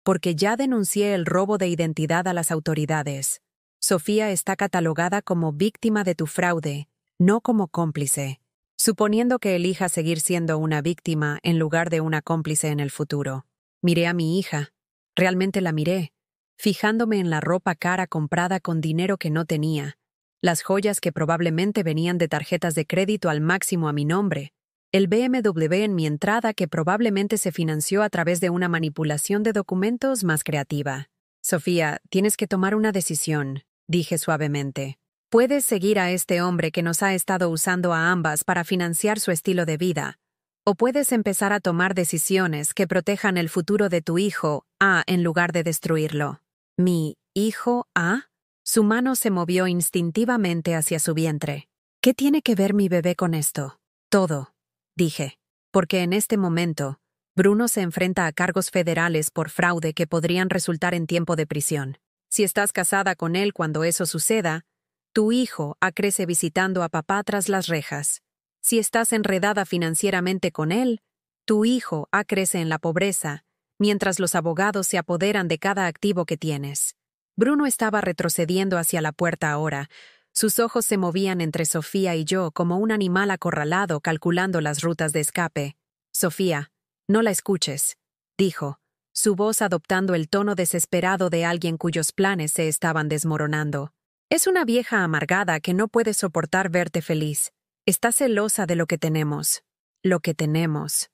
Porque ya denuncié el robo de identidad a las autoridades. Sofía está catalogada como víctima de tu fraude, no como cómplice. Suponiendo que elija seguir siendo una víctima en lugar de una cómplice en el futuro. Miré a mi hija. Realmente la miré, fijándome en la ropa cara comprada con dinero que no tenía, las joyas que probablemente venían de tarjetas de crédito al máximo a mi nombre, el BMW en mi entrada que probablemente se financió a través de una manipulación de documentos más creativa. Sofía, tienes que tomar una decisión, dije suavemente. Puedes seguir a este hombre que nos ha estado usando a ambas para financiar su estilo de vida, o puedes empezar a tomar decisiones que protejan el futuro de tu hijo, en lugar de destruirlo. Mi hijo A? Su mano se movió instintivamente hacia su vientre. ¿Qué tiene que ver mi bebé con esto? Todo, dije, porque en este momento, Bruno se enfrenta a cargos federales por fraude que podrían resultar en tiempo de prisión. Si estás casada con él cuando eso suceda, tu hijo crece visitando a papá tras las rejas. Si estás enredada financieramente con él, tu hijo crece en la pobreza, mientras los abogados se apoderan de cada activo que tienes. Bruno estaba retrocediendo hacia la puerta ahora. Sus ojos se movían entre Sofía y yo como un animal acorralado calculando las rutas de escape. Sofía, no la escuches, dijo, su voz adoptando el tono desesperado de alguien cuyos planes se estaban desmoronando. Es una vieja amargada que no puede soportar verte feliz. Está celosa de lo que tenemos. Lo que tenemos.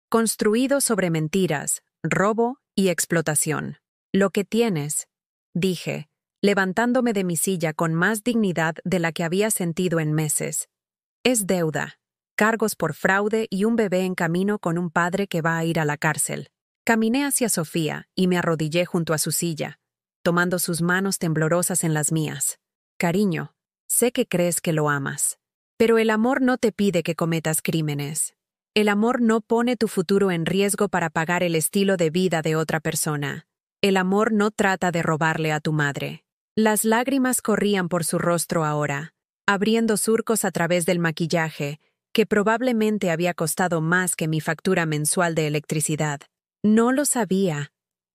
Construido sobre mentiras, robo y explotación. Lo que tienes, dije, levantándome de mi silla con más dignidad de la que había sentido en meses. Es deuda, cargos por fraude y un bebé en camino con un padre que va a ir a la cárcel. Caminé hacia Sofía y me arrodillé junto a su silla, tomando sus manos temblorosas en las mías. Cariño, sé que crees que lo amas, pero el amor no te pide que cometas crímenes. El amor no pone tu futuro en riesgo para pagar el estilo de vida de otra persona. El amor no trata de robarle a tu madre. Las lágrimas corrían por su rostro ahora, abriendo surcos a través del maquillaje, que probablemente había costado más que mi factura mensual de electricidad. No lo sabía,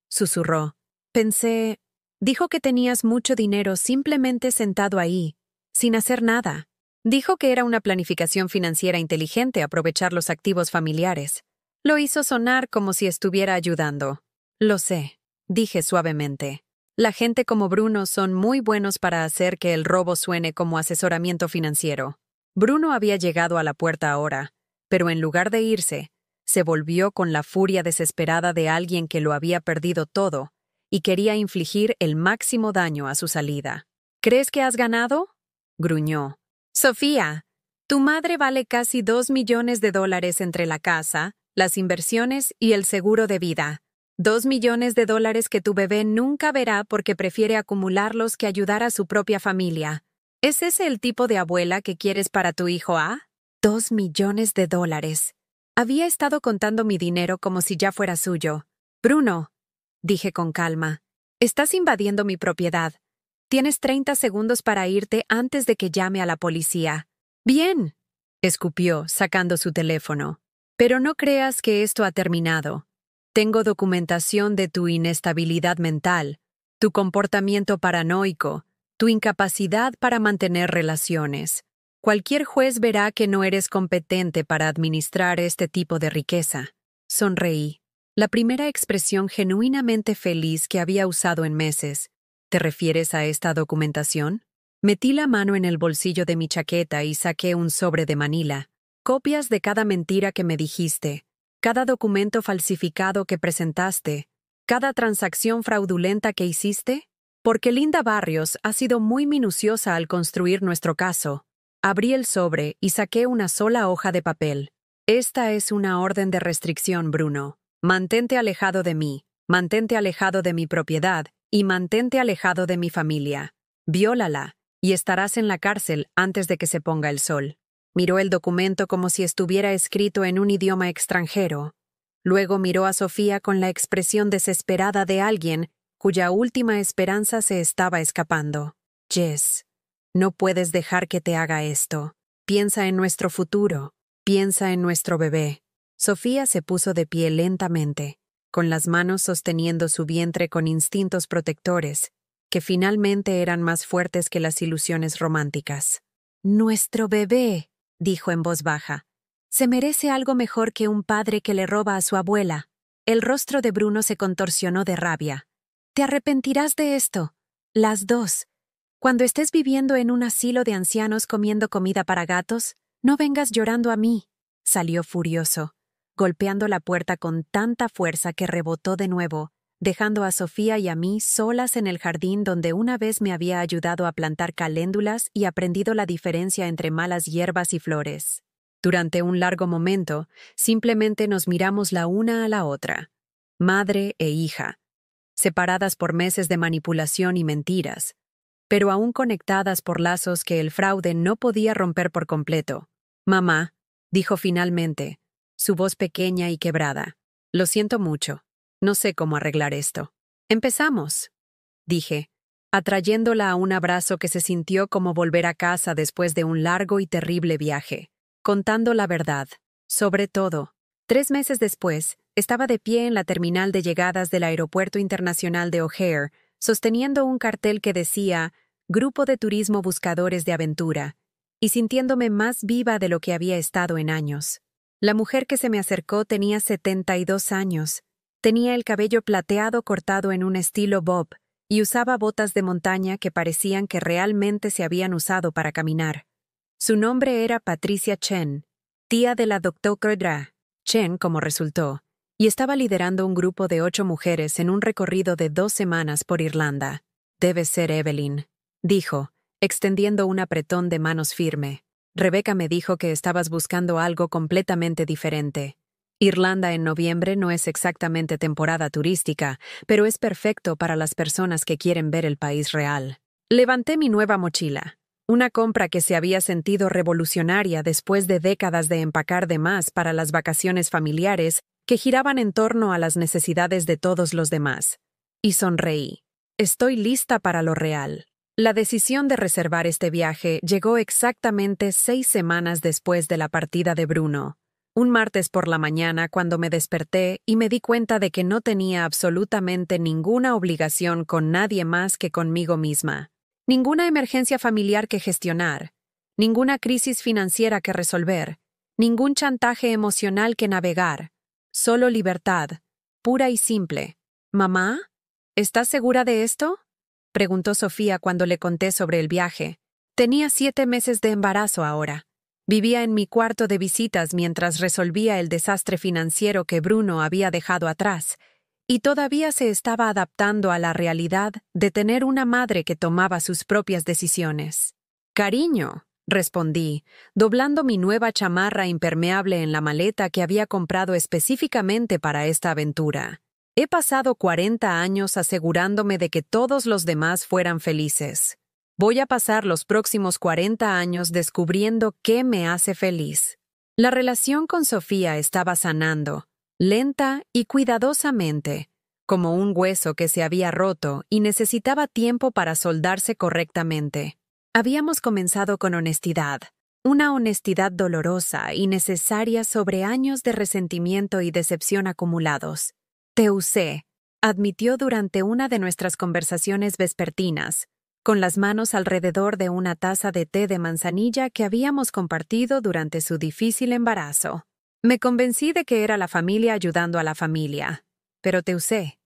susurró. Pensé, dijo que tenías mucho dinero simplemente sentado ahí, sin hacer nada. Dijo que era una planificación financiera inteligente aprovechar los activos familiares. Lo hizo sonar como si estuviera ayudando. Lo sé, dije suavemente. La gente como Bruno son muy buenos para hacer que el robo suene como asesoramiento financiero. Bruno había llegado a la puerta ahora, pero en lugar de irse, se volvió con la furia desesperada de alguien que lo había perdido todo y quería infligir el máximo daño a su salida. ¿Crees que has ganado? Gruñó. Sofía, tu madre vale casi $2 millones entre la casa, las inversiones y el seguro de vida. $2 millones que tu bebé nunca verá porque prefiere acumularlos que ayudar a su propia familia. ¿Es ese el tipo de abuela que quieres para tu hijo A? $2 millones. Había estado contando mi dinero como si ya fuera suyo. Bruno, dije con calma, estás invadiendo mi propiedad. Tienes 30 segundos para irte antes de que llame a la policía. Bien, escupió, sacando su teléfono. Pero no creas que esto ha terminado. Tengo documentación de tu inestabilidad mental, tu comportamiento paranoico, tu incapacidad para mantener relaciones. Cualquier juez verá que no eres competente para administrar este tipo de riqueza. Sonreí. La primera expresión genuinamente feliz que había usado en meses. ¿Te refieres a esta documentación? Metí la mano en el bolsillo de mi chaqueta y saqué un sobre de manila. Copias de cada mentira que me dijiste, cada documento falsificado que presentaste, cada transacción fraudulenta que hiciste. Porque Linda Barrios ha sido muy minuciosa al construir nuestro caso. Abrí el sobre y saqué una sola hoja de papel. Esta es una orden de restricción, Bruno. Mantente alejado de mí, mantente alejado de mi propiedad y mantente alejado de mi familia. Viólala y estarás en la cárcel antes de que se ponga el sol. Miró el documento como si estuviera escrito en un idioma extranjero. Luego miró a Sofía con la expresión desesperada de alguien cuya última esperanza se estaba escapando. Jess, no puedes dejar que te haga esto. Piensa en nuestro futuro. Piensa en nuestro bebé. Sofía se puso de pie lentamente, con las manos sosteniendo su vientre con instintos protectores, que finalmente eran más fuertes que las ilusiones románticas. Nuestro bebé, dijo en voz baja. Se merece algo mejor que un padre que le roba a su abuela. El rostro de Bruno se contorsionó de rabia. Te arrepentirás de esto. Las dos. Cuando estés viviendo en un asilo de ancianos comiendo comida para gatos, no vengas llorando a mí. Salió furioso, golpeando la puerta con tanta fuerza que rebotó de nuevo, dejando a Sofía y a mí solas en el jardín donde una vez me había ayudado a plantar caléndulas y aprendido la diferencia entre malas hierbas y flores. Durante un largo momento, simplemente nos miramos la una a la otra, madre e hija, separadas por meses de manipulación y mentiras, pero aún conectadas por lazos que el fraude no podía romper por completo. «Mamá», dijo finalmente, su voz pequeña y quebrada. «Lo siento mucho. No sé cómo arreglar esto». «Empezamos», dije, atrayéndola a un abrazo que se sintió como volver a casa después de un largo y terrible viaje. Contando la verdad. Sobre todo, 3 meses después, estaba de pie en la terminal de llegadas del Aeropuerto Internacional de O'Hare, sosteniendo un cartel que decía «Grupo de Turismo Buscadores de Aventura», y sintiéndome más viva de lo que había estado en años. La mujer que se me acercó tenía 72 años. Tenía el cabello plateado cortado en un estilo bob, y usaba botas de montaña que parecían que realmente se habían usado para caminar. Su nombre era Patricia Chen, tía de la doctora Chen, como resultó, y estaba liderando un grupo de 8 mujeres en un recorrido de 2 semanas por Irlanda. «Debe ser Evelyn», dijo, extendiendo un apretón de manos firme. «Rebecca me dijo que estabas buscando algo completamente diferente. Irlanda en noviembre no es exactamente temporada turística, pero es perfecto para las personas que quieren ver el país real». Levanté mi nueva mochila, una compra que se había sentido revolucionaria después de décadas de empacar de más para las vacaciones familiares que giraban en torno a las necesidades de todos los demás. Y sonreí. Estoy lista para lo real. La decisión de reservar este viaje llegó exactamente 6 semanas después de la partida de Bruno. Un martes por la mañana cuando me desperté y me di cuenta de que no tenía absolutamente ninguna obligación con nadie más que conmigo misma. Ninguna emergencia familiar que gestionar, ninguna crisis financiera que resolver, ningún chantaje emocional que navegar. Solo libertad, pura y simple. «¿Mamá? ¿Estás segura de esto?», preguntó Sofía cuando le conté sobre el viaje. Tenía 7 meses de embarazo ahora. Vivía en mi cuarto de visitas mientras resolvía el desastre financiero que Bruno había dejado atrás, y todavía se estaba adaptando a la realidad de tener una madre que tomaba sus propias decisiones. «Cariño», respondí, doblando mi nueva chamarra impermeable en la maleta que había comprado específicamente para esta aventura. «He pasado 40 años asegurándome de que todos los demás fueran felices. Voy a pasar los próximos 40 años descubriendo qué me hace feliz». La relación con Sofía estaba sanando, lenta y cuidadosamente, como un hueso que se había roto y necesitaba tiempo para soldarse correctamente. Habíamos comenzado con honestidad, una honestidad dolorosa y necesaria sobre años de resentimiento y decepción acumulados. «Te usé», admitió durante una de nuestras conversaciones vespertinas, con las manos alrededor de una taza de té de manzanilla que habíamos compartido durante su difícil embarazo. «Me convencí de que era la familia ayudando a la familia, pero te usé.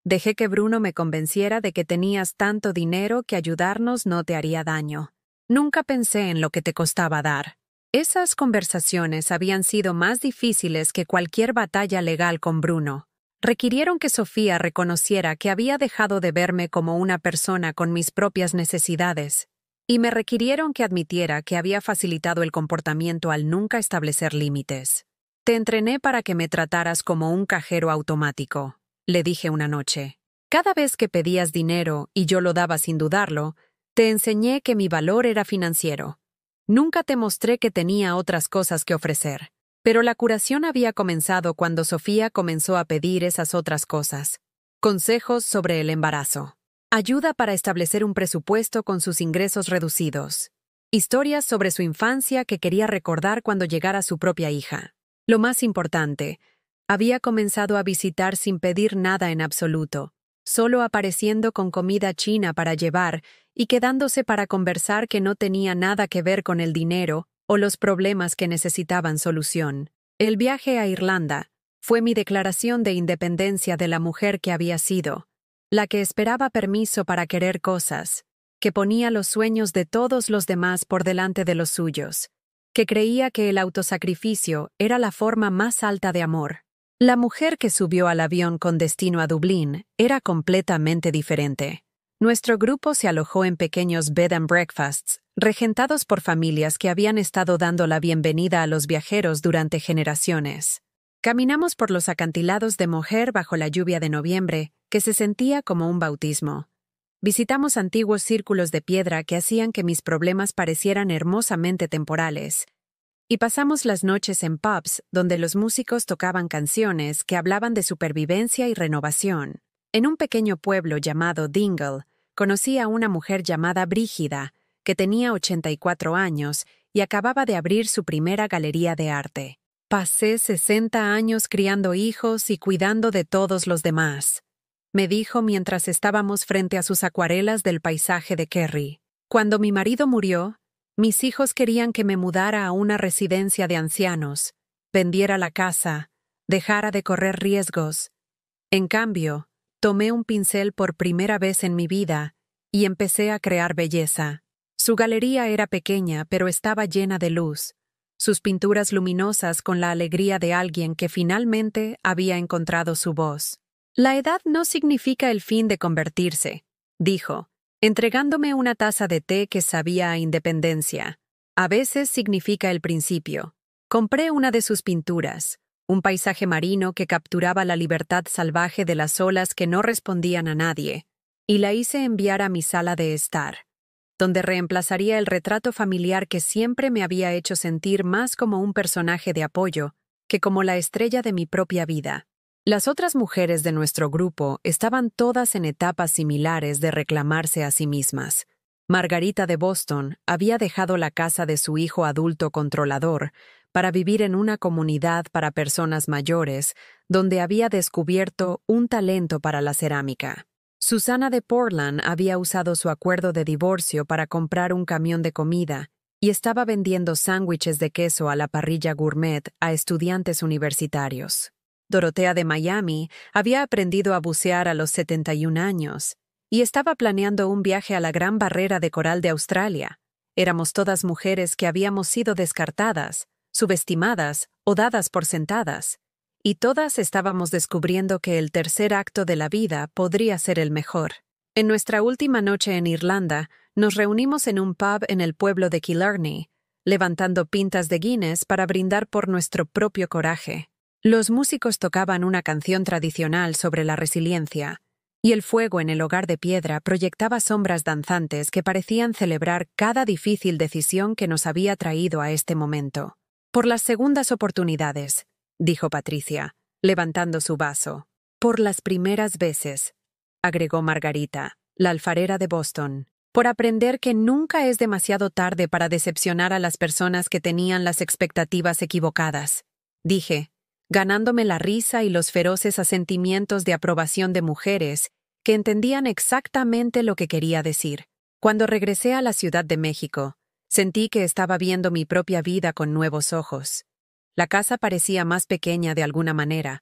Dejé que Bruno me convenciera de que tenías tanto dinero que ayudarnos no te haría daño. Nunca pensé en lo que te costaba dar». Esas conversaciones habían sido más difíciles que cualquier batalla legal con Bruno. Requirieron que Sofía reconociera que había dejado de verme como una persona con mis propias necesidades, y me requirieron que admitiera que había facilitado el comportamiento al nunca establecer límites. «Te entrené para que me trataras como un cajero automático», le dije una noche. «Cada vez que pedías dinero y yo lo daba sin dudarlo, te enseñé que mi valor era financiero. Nunca te mostré que tenía otras cosas que ofrecer». Pero la curación había comenzado cuando Sofía comenzó a pedir esas otras cosas. Consejos sobre el embarazo. Ayuda para establecer un presupuesto con sus ingresos reducidos. Historias sobre su infancia que quería recordar cuando llegara su propia hija. Lo más importante, había comenzado a visitar sin pedir nada en absoluto, solo apareciendo con comida china para llevar y quedándose para conversar que no tenía nada que ver con el dinero o los problemas que necesitaban solución. El viaje a Irlanda fue mi declaración de independencia de la mujer que había sido, la que esperaba permiso para querer cosas, que ponía los sueños de todos los demás por delante de los suyos, que creía que el autosacrificio era la forma más alta de amor. La mujer que subió al avión con destino a Dublín era completamente diferente. Nuestro grupo se alojó en pequeños bed and breakfasts, regentados por familias que habían estado dando la bienvenida a los viajeros durante generaciones. Caminamos por los acantilados de Moher bajo la lluvia de noviembre, que se sentía como un bautismo. Visitamos antiguos círculos de piedra que hacían que mis problemas parecieran hermosamente temporales. Y pasamos las noches en pubs donde los músicos tocaban canciones que hablaban de supervivencia y renovación. En un pequeño pueblo llamado Dingle, conocí a una mujer llamada Brígida, que tenía 84 años y acababa de abrir su primera galería de arte. Pasé 60 años criando hijos y cuidando de todos los demás, me dijo mientras estábamos frente a sus acuarelas del paisaje de Kerry. Cuando mi marido murió, mis hijos querían que me mudara a una residencia de ancianos, vendiera la casa, dejara de correr riesgos. En cambio, tomé un pincel por primera vez en mi vida y empecé a crear belleza. Su galería era pequeña, pero estaba llena de luz, sus pinturas luminosas con la alegría de alguien que finalmente había encontrado su voz. La edad no significa el fin de convertirse, dijo, entregándome una taza de té que sabía a independencia. A veces significa el principio. Compré una de sus pinturas, un paisaje marino que capturaba la libertad salvaje de las olas que no respondían a nadie, y la hice enviar a mi sala de estar, donde reemplazaría el retrato familiar que siempre me había hecho sentir más como un personaje de apoyo que como la estrella de mi propia vida. Las otras mujeres de nuestro grupo estaban todas en etapas similares de reclamarse a sí mismas. Margarita de Boston había dejado la casa de su hijo adulto controlador para vivir en una comunidad para personas mayores, donde había descubierto un talento para la cerámica. Susana de Portland había usado su acuerdo de divorcio para comprar un camión de comida y estaba vendiendo sándwiches de queso a la parrilla gourmet a estudiantes universitarios. Dorotea de Miami había aprendido a bucear a los 71 años y estaba planeando un viaje a la Gran Barrera de Coral de Australia. Éramos todas mujeres que habíamos sido descartadas, subestimadas o dadas por sentadas, y todas estábamos descubriendo que el tercer acto de la vida podría ser el mejor. En nuestra última noche en Irlanda, nos reunimos en un pub en el pueblo de Killarney, levantando pintas de Guinness para brindar por nuestro propio coraje. Los músicos tocaban una canción tradicional sobre la resiliencia, y el fuego en el hogar de piedra proyectaba sombras danzantes que parecían celebrar cada difícil decisión que nos había traído a este momento. Por las segundas oportunidades, dijo Patricia, levantando su vaso. Por las primeras veces, agregó Margarita, la alfarera de Boston. Por aprender que nunca es demasiado tarde para decepcionar a las personas que tenían las expectativas equivocadas, dije, ganándome la risa y los feroces asentimientos de aprobación de mujeres que entendían exactamente lo que quería decir. Cuando regresé a la Ciudad de México, sentí que estaba viendo mi propia vida con nuevos ojos. La casa parecía más pequeña de alguna manera,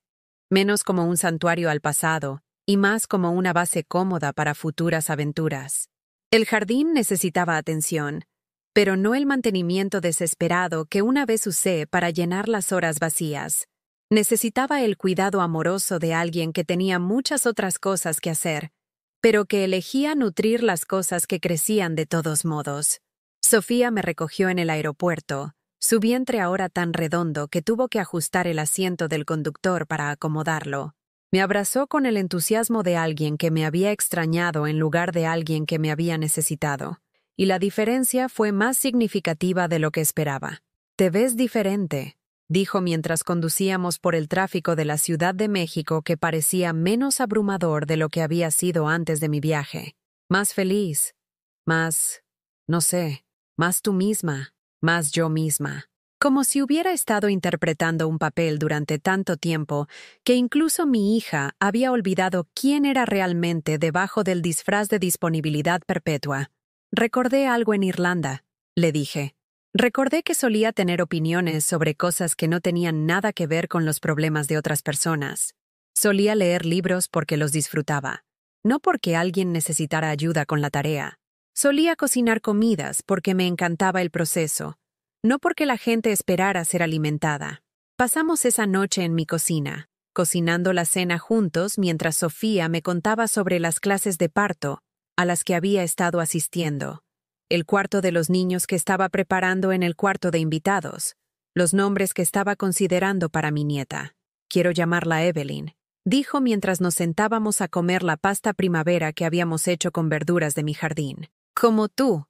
menos como un santuario al pasado y más como una base cómoda para futuras aventuras. El jardín necesitaba atención, pero no el mantenimiento desesperado que una vez usé para llenar las horas vacías. Necesitaba el cuidado amoroso de alguien que tenía muchas otras cosas que hacer, pero que elegía nutrir las cosas que crecían de todos modos. Sofía me recogió en el aeropuerto, su vientre ahora tan redondo que tuvo que ajustar el asiento del conductor para acomodarlo. Me abrazó con el entusiasmo de alguien que me había extrañado en lugar de alguien que me había necesitado, y la diferencia fue más significativa de lo que esperaba. «Te ves diferente», dijo mientras conducíamos por el tráfico de la Ciudad de México que parecía menos abrumador de lo que había sido antes de mi viaje. Más feliz, más, no sé, más tú misma, más yo misma. Como si hubiera estado interpretando un papel durante tanto tiempo que incluso mi hija había olvidado quién era realmente debajo del disfraz de disponibilidad perpetua. Recordé algo en Irlanda, le dije. Recordé que solía tener opiniones sobre cosas que no tenían nada que ver con los problemas de otras personas. Solía leer libros porque los disfrutaba, no porque alguien necesitara ayuda con la tarea. Solía cocinar comidas porque me encantaba el proceso, no porque la gente esperara ser alimentada. Pasamos esa noche en mi cocina, cocinando la cena juntos mientras Sofía me contaba sobre las clases de parto a las que había estado asistiendo, el cuarto de los niños que estaba preparando en el cuarto de invitados, los nombres que estaba considerando para mi nieta. Quiero llamarla Evelyn, dijo mientras nos sentábamos a comer la pasta primavera que habíamos hecho con verduras de mi jardín. Como tú,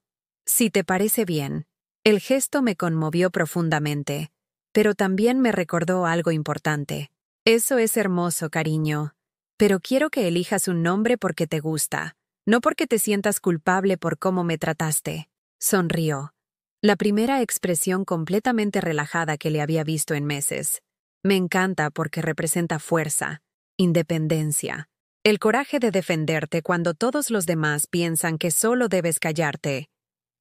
si te parece bien. El gesto me conmovió profundamente, pero también me recordó algo importante. Eso es hermoso, cariño, pero quiero que elijas un nombre porque te gusta, no porque te sientas culpable por cómo me trataste. Sonrió. La primera expresión completamente relajada que le había visto en meses. Me encanta porque representa fuerza, independencia, el coraje de defenderte cuando todos los demás piensan que solo debes callarte,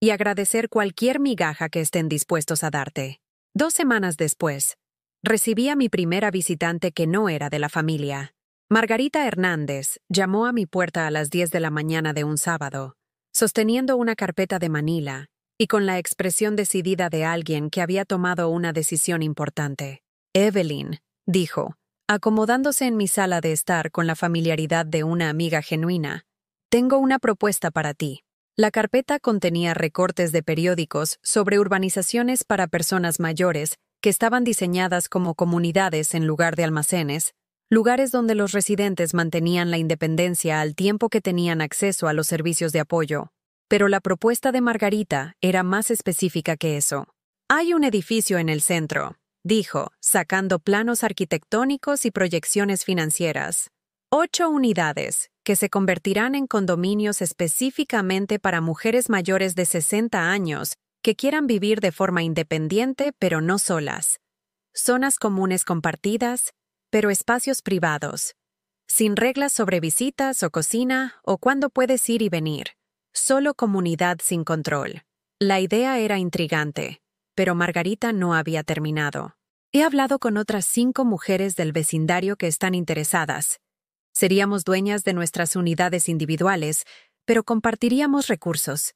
y agradecer cualquier migaja que estén dispuestos a darte. 2 semanas después, recibí a mi primera visitante que no era de la familia. Margarita Hernández llamó a mi puerta a las 10 de la mañana de un sábado, sosteniendo una carpeta de Manila y con la expresión decidida de alguien que había tomado una decisión importante. Evelyn, dijo, acomodándose en mi sala de estar con la familiaridad de una amiga genuina, tengo una propuesta para ti. La carpeta contenía recortes de periódicos sobre urbanizaciones para personas mayores que estaban diseñadas como comunidades en lugar de almacenes, lugares donde los residentes mantenían la independencia al tiempo que tenían acceso a los servicios de apoyo. Pero la propuesta de Margarita era más específica que eso. Hay un edificio en el centro, dijo, sacando planos arquitectónicos y proyecciones financieras. 8 unidades, que se convertirán en condominios específicamente para mujeres mayores de 60 años que quieran vivir de forma independiente pero no solas. Zonas comunes compartidas, pero espacios privados. Sin reglas sobre visitas o cocina o cuándo puedes ir y venir. Solo comunidad sin control. La idea era intrigante, pero Margarita no había terminado. He hablado con otras 5 mujeres del vecindario que están interesadas. Seríamos dueñas de nuestras unidades individuales, pero compartiríamos recursos.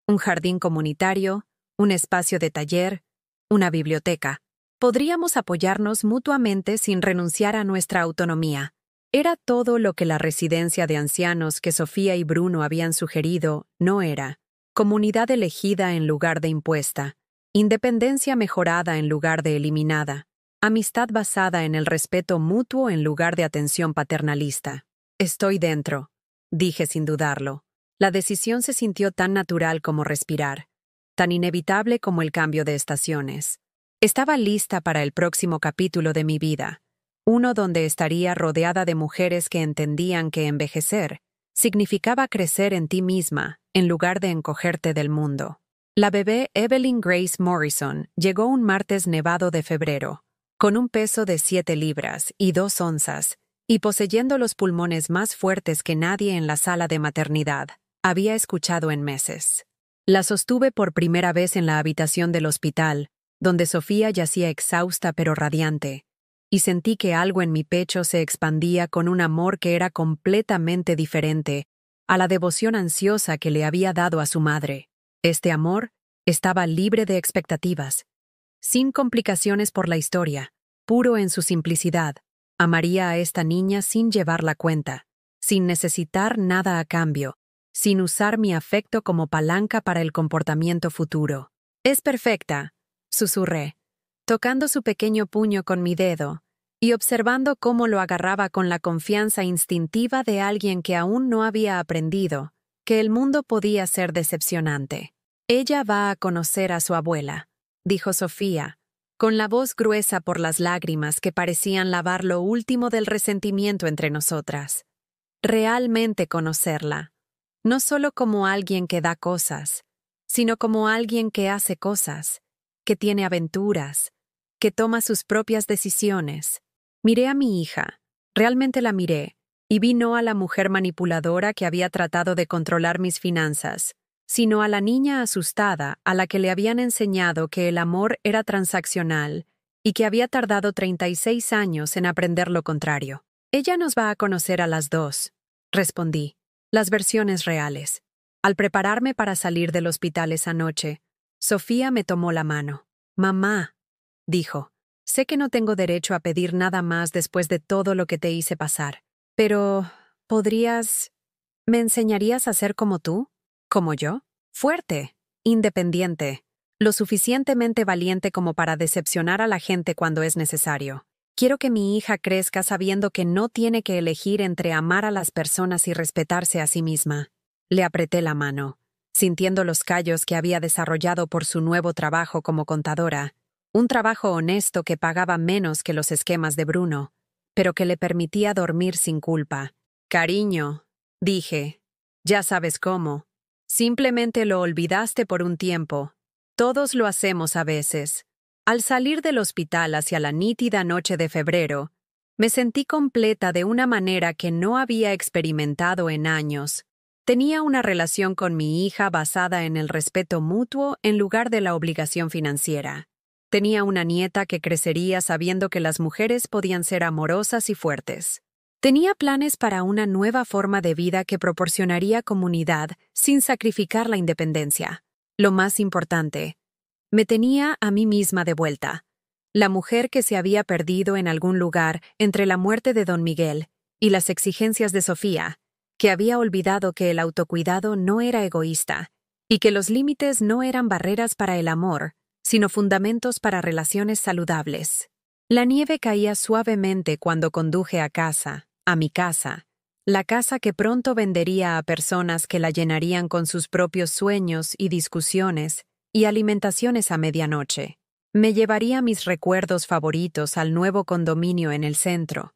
Un jardín comunitario, un espacio de taller, una biblioteca. Podríamos apoyarnos mutuamente sin renunciar a nuestra autonomía. Era todo lo que la residencia de ancianos que Sofía y Bruno habían sugerido no era. Comunidad elegida en lugar de impuesta. Independencia mejorada en lugar de eliminada. Amistad basada en el respeto mutuo en lugar de atención paternalista. Estoy dentro, dije sin dudarlo. La decisión se sintió tan natural como respirar, tan inevitable como el cambio de estaciones. Estaba lista para el próximo capítulo de mi vida, uno donde estaría rodeada de mujeres que entendían que envejecer significaba crecer en ti misma en lugar de encogerte del mundo. La bebé Evelyn Grace Morrison llegó un martes nevado de febrero, con un peso de 7 libras y 2 onzas, y poseyendo los pulmones más fuertes que nadie en la sala de maternidad había escuchado en meses. La sostuve por primera vez en la habitación del hospital, donde Sofía yacía exhausta pero radiante, y sentí que algo en mi pecho se expandía con un amor que era completamente diferente a la devoción ansiosa que le había dado a su madre. Este amor estaba libre de expectativas, sin complicaciones por la historia, puro en su simplicidad. Amaría a esta niña sin llevar la cuenta, sin necesitar nada a cambio, sin usar mi afecto como palanca para el comportamiento futuro. Es perfecta, susurré, tocando su pequeño puño con mi dedo y observando cómo lo agarraba con la confianza instintiva de alguien que aún no había aprendido que el mundo podía ser decepcionante. Ella va a conocer a su abuela, dijo Sofía, con la voz gruesa por las lágrimas que parecían lavar lo último del resentimiento entre nosotras. Realmente conocerla, no solo como alguien que da cosas, sino como alguien que hace cosas, que tiene aventuras, que toma sus propias decisiones. Miré a mi hija, realmente la miré, y vi no a la mujer manipuladora que había tratado de controlar mis finanzas, sino a la niña asustada a la que le habían enseñado que el amor era transaccional y que había tardado 36 años en aprender lo contrario. Ella nos va a conocer a las 2, respondí, las versiones reales. Al prepararme para salir del hospital esa noche, Sofía me tomó la mano. Mamá, dijo, sé que no tengo derecho a pedir nada más después de todo lo que te hice pasar, pero ¿me enseñarías a ser como tú? ¿Como yo? Fuerte, independiente, lo suficientemente valiente como para decepcionar a la gente cuando es necesario. Quiero que mi hija crezca sabiendo que no tiene que elegir entre amar a las personas y respetarse a sí misma. Le apreté la mano, sintiendo los callos que había desarrollado por su nuevo trabajo como contadora, un trabajo honesto que pagaba menos que los esquemas de Bruno, pero que le permitía dormir sin culpa. Cariño, dije, ya sabes cómo. Simplemente lo olvidaste por un tiempo. Todos lo hacemos a veces. Al salir del hospital hacia la nítida noche de febrero, me sentí completa de una manera que no había experimentado en años. Tenía una relación con mi hija basada en el respeto mutuo en lugar de la obligación financiera. Tenía una nieta que crecería sabiendo que las mujeres podían ser amorosas y fuertes. Tenía planes para una nueva forma de vida que proporcionaría comunidad sin sacrificar la independencia. Lo más importante, me tenía a mí misma de vuelta, la mujer que se había perdido en algún lugar entre la muerte de don Miguel y las exigencias de Sofía, que había olvidado que el autocuidado no era egoísta y que los límites no eran barreras para el amor, sino fundamentos para relaciones saludables. La nieve caía suavemente cuando conduje a casa, a mi casa, la casa que pronto vendería a personas que la llenarían con sus propios sueños y discusiones y alimentaciones a medianoche. Me llevaría mis recuerdos favoritos al nuevo condominio en el centro,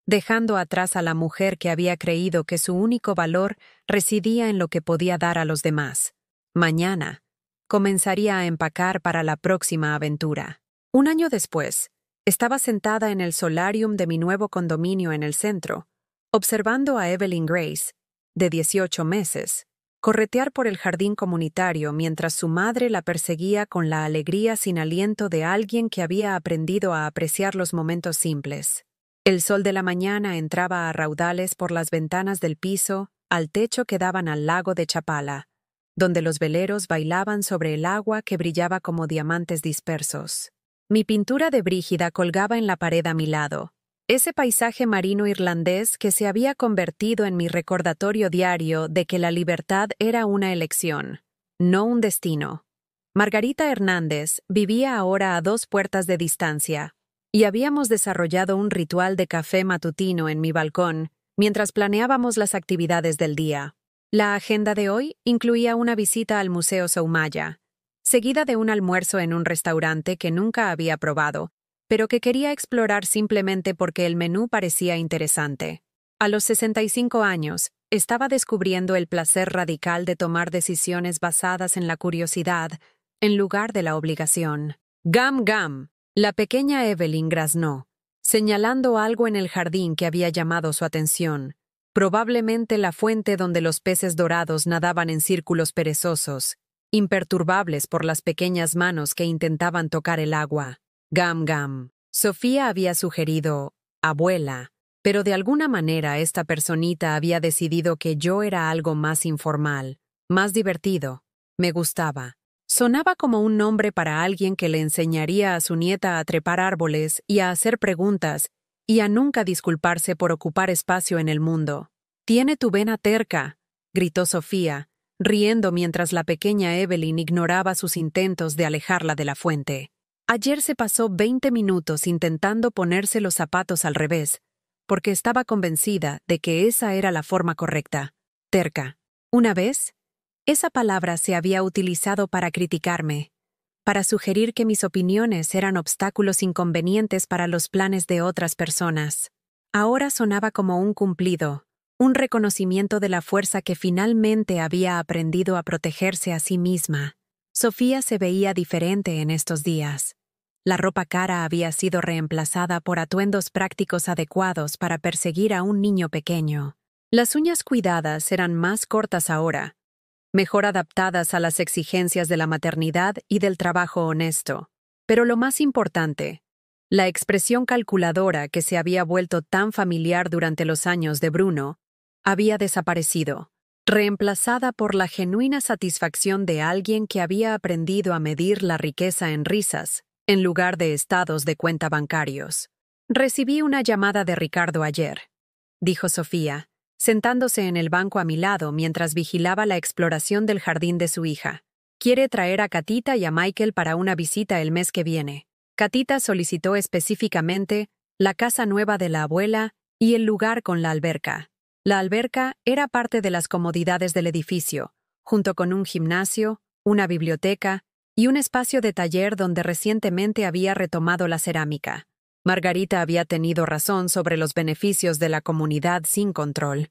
dejando atrás a la mujer que había creído que su único valor residía en lo que podía dar a los demás. Mañana, comenzaría a empacar para la próxima aventura. Un año después, estaba sentada en el solarium de mi nuevo condominio en el centro, observando a Evelyn Grace, de 18 meses, corretear por el jardín comunitario mientras su madre la perseguía con la alegría sin aliento de alguien que había aprendido a apreciar los momentos simples. El sol de la mañana entraba a raudales por las ventanas del piso al techo que daban al lago de Chapala, donde los veleros bailaban sobre el agua que brillaba como diamantes dispersos. Mi pintura de Brígida colgaba en la pared a mi lado, ese paisaje marino irlandés que se había convertido en mi recordatorio diario de que la libertad era una elección, no un destino. Margarita Hernández vivía ahora a 2 puertas de distancia, y habíamos desarrollado un ritual de café matutino en mi balcón mientras planeábamos las actividades del día. La agenda de hoy incluía una visita al Museo Soumaya, seguida de un almuerzo en un restaurante que nunca había probado, pero que quería explorar simplemente porque el menú parecía interesante. A los 65 años, estaba descubriendo el placer radical de tomar decisiones basadas en la curiosidad, en lugar de la obligación. «Gam, gam», la pequeña Evelyn graznó, señalando algo en el jardín que había llamado su atención, probablemente la fuente donde los peces dorados nadaban en círculos perezosos, imperturbables por las pequeñas manos que intentaban tocar el agua. Gam, gam. Sofía había sugerido, abuela, pero de alguna manera esta personita había decidido que yo era algo más informal, más divertido. Me gustaba. Sonaba como un nombre para alguien que le enseñaría a su nieta a trepar árboles y a hacer preguntas y a nunca disculparse por ocupar espacio en el mundo. «Tiene tu vena terca», gritó Sofía, riendo mientras la pequeña Evelyn ignoraba sus intentos de alejarla de la fuente. Ayer se pasó 20 minutos intentando ponerse los zapatos al revés, porque estaba convencida de que esa era la forma correcta. Terca. Una vez, esa palabra se había utilizado para criticarme, para sugerir que mis opiniones eran obstáculos inconvenientes para los planes de otras personas. Ahora sonaba como un cumplido, un reconocimiento de la fuerza que finalmente había aprendido a protegerse a sí misma. Sofía se veía diferente en estos días. La ropa cara había sido reemplazada por atuendos prácticos adecuados para perseguir a un niño pequeño. Las uñas cuidadas eran más cortas ahora, mejor adaptadas a las exigencias de la maternidad y del trabajo honesto. Pero lo más importante, la expresión calculadora que se había vuelto tan familiar durante los años de Bruno, había desaparecido, reemplazada por la genuina satisfacción de alguien que había aprendido a medir la riqueza en risas, en lugar de estados de cuenta bancarios. «Recibí una llamada de Ricardo ayer», dijo Sofía, sentándose en el banco a mi lado mientras vigilaba la exploración del jardín de su hija. «Quiere traer a Catita y a Michael para una visita el mes que viene». Catita solicitó específicamente la casa nueva de la abuela y el lugar con la alberca. La alberca era parte de las comodidades del edificio, junto con un gimnasio, una biblioteca y un espacio de taller donde recientemente había retomado la cerámica. Margarita había tenido razón sobre los beneficios de la comunidad sin control.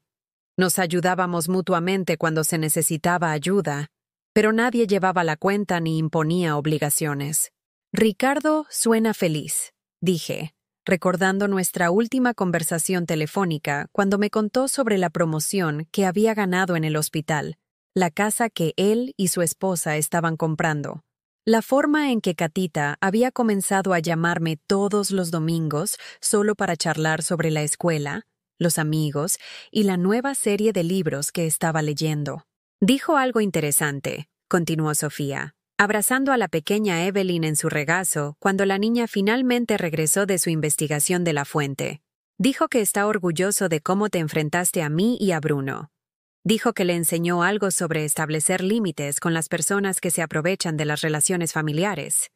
Nos ayudábamos mutuamente cuando se necesitaba ayuda, pero nadie llevaba la cuenta ni imponía obligaciones. Ricardo suena feliz, dije, recordando nuestra última conversación telefónica cuando me contó sobre la promoción que había ganado en el hospital, la casa que él y su esposa estaban comprando. La forma en que Catita había comenzado a llamarme todos los domingos solo para charlar sobre la escuela, los amigos y la nueva serie de libros que estaba leyendo. Dijo algo interesante, continuó Sofía, abrazando a la pequeña Evelyn en su regazo cuando la niña finalmente regresó de su investigación de la fuente. Dijo que está orgulloso de cómo te enfrentaste a mí y a Bruno. Dijo que le enseñó algo sobre establecer límites con las personas que se aprovechan de las relaciones familiares.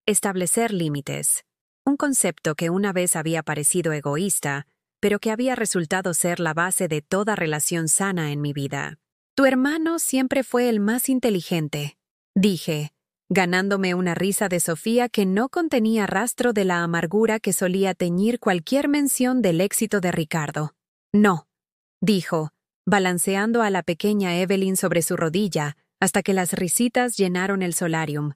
Establecer límites, un concepto que una vez había parecido egoísta, pero que había resultado ser la base de toda relación sana en mi vida. Tu hermano siempre fue el más inteligente, dije, ganándome una risa de Sofía que no contenía rastro de la amargura que solía teñir cualquier mención del éxito de Ricardo. No, dijo, balanceando a la pequeña Evelyn sobre su rodilla hasta que las risitas llenaron el solarium.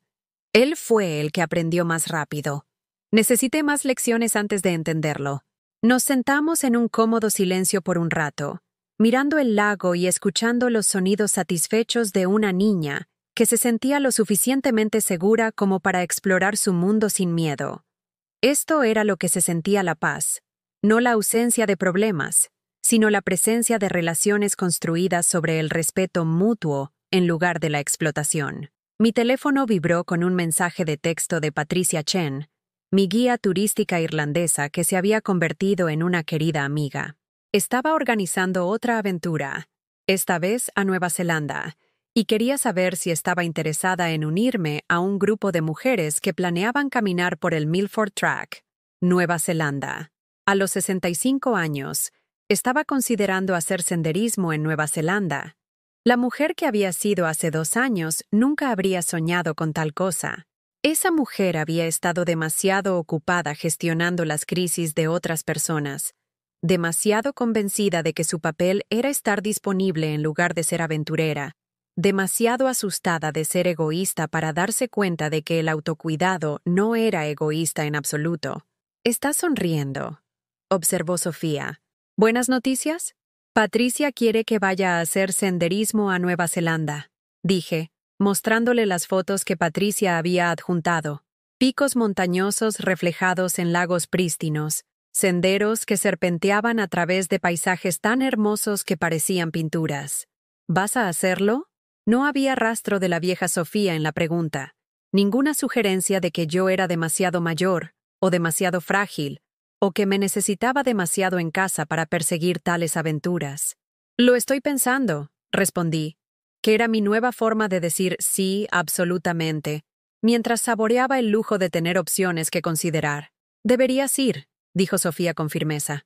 Él fue el que aprendió más rápido. Necesité más lecciones antes de entenderlo. Nos sentamos en un cómodo silencio por un rato, mirando el lago y escuchando los sonidos satisfechos de una niña que se sentía lo suficientemente segura como para explorar su mundo sin miedo. Esto era lo que se sentía la paz, no la ausencia de problemas, sino la presencia de relaciones construidas sobre el respeto mutuo en lugar de la explotación. Mi teléfono vibró con un mensaje de texto de Patricia Chen, mi guía turística irlandesa que se había convertido en una querida amiga. Estaba organizando otra aventura, esta vez a Nueva Zelanda, y quería saber si estaba interesada en unirme a un grupo de mujeres que planeaban caminar por el Milford Track, Nueva Zelanda. A los 65 años, estaba considerando hacer senderismo en Nueva Zelanda. La mujer que había sido hace 2 años nunca habría soñado con tal cosa. Esa mujer había estado demasiado ocupada gestionando las crisis de otras personas, demasiado convencida de que su papel era estar disponible en lugar de ser aventurera, demasiado asustada de ser egoísta para darse cuenta de que el autocuidado no era egoísta en absoluto. «Estás sonriendo», observó Sofía. ¿Buenas noticias? Patricia quiere que vaya a hacer senderismo a Nueva Zelanda, dije, mostrándole las fotos que Patricia había adjuntado. Picos montañosos reflejados en lagos prístinos, senderos que serpenteaban a través de paisajes tan hermosos que parecían pinturas. ¿Vas a hacerlo? No había rastro de la vieja Sofía en la pregunta, ninguna sugerencia de que yo era demasiado mayor, o demasiado frágil, o que me necesitaba demasiado en casa para perseguir tales aventuras. Lo estoy pensando, respondí, que era mi nueva forma de decir sí absolutamente, mientras saboreaba el lujo de tener opciones que considerar. Deberías ir, dijo Sofía con firmeza.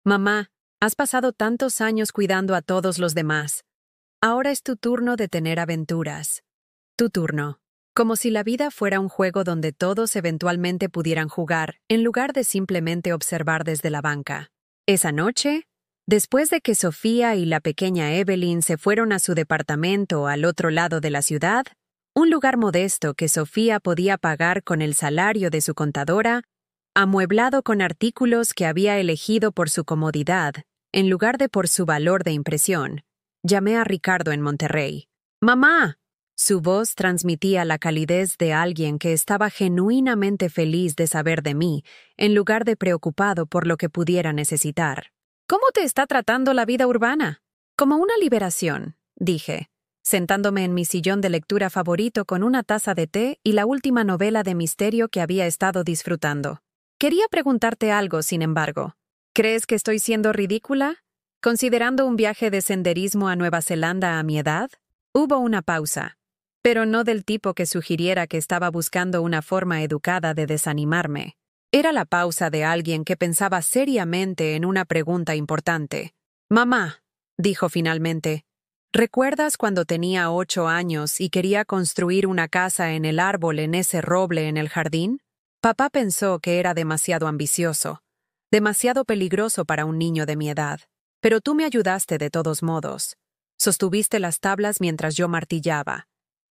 Mamá, has pasado tantos años cuidando a todos los demás. Ahora es tu turno de tener aventuras. Tu turno. Como si la vida fuera un juego donde todos eventualmente pudieran jugar, en lugar de simplemente observar desde la banca. Esa noche, después de que Sofía y la pequeña Evelyn se fueron a su departamento al otro lado de la ciudad, un lugar modesto que Sofía podía pagar con el salario de su contadora, amueblado con artículos que había elegido por su comodidad, en lugar de por su valor de impresión, llamé a Ricardo en Monterrey. ¡Mamá! Su voz transmitía la calidez de alguien que estaba genuinamente feliz de saber de mí, en lugar de preocupado por lo que pudiera necesitar. ¿Cómo te está tratando la vida urbana? Como una liberación, dije, sentándome en mi sillón de lectura favorito con una taza de té y la última novela de misterio que había estado disfrutando. Quería preguntarte algo, sin embargo. ¿Crees que estoy siendo ridícula? ¿Considerando un viaje de senderismo a Nueva Zelanda a mi edad? Hubo una pausa, pero no del tipo que sugiriera que estaba buscando una forma educada de desanimarme. Era la pausa de alguien que pensaba seriamente en una pregunta importante. «Mamá», dijo finalmente, «¿recuerdas cuando tenía 8 años y quería construir una casa en el árbol en ese roble en el jardín?» Papá pensó que era demasiado ambicioso, demasiado peligroso para un niño de mi edad. Pero tú me ayudaste de todos modos. Sostuviste las tablas mientras yo martillaba.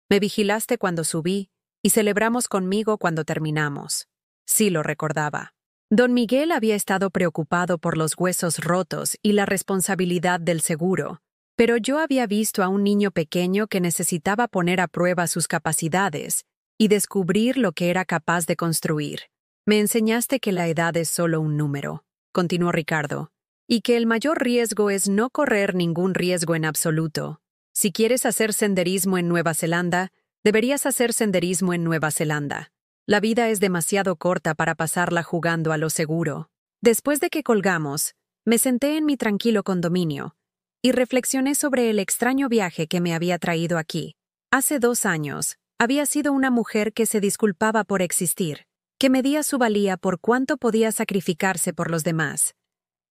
Me vigilaste cuando subí y celebramos conmigo cuando terminamos. Sí lo recordaba. Don Miguel había estado preocupado por los huesos rotos y la responsabilidad del seguro, pero yo había visto a un niño pequeño que necesitaba poner a prueba sus capacidades y descubrir lo que era capaz de construir. Me enseñaste que la edad es solo un número, continuó Ricardo, y que el mayor riesgo es no correr ningún riesgo en absoluto. Si quieres hacer senderismo en Nueva Zelanda, deberías hacer senderismo en Nueva Zelanda. La vida es demasiado corta para pasarla jugando a lo seguro. Después de que colgamos, me senté en mi tranquilo condominio y reflexioné sobre el extraño viaje que me había traído aquí. Hace 2 años, había sido una mujer que se disculpaba por existir, que medía su valía por cuánto podía sacrificarse por los demás,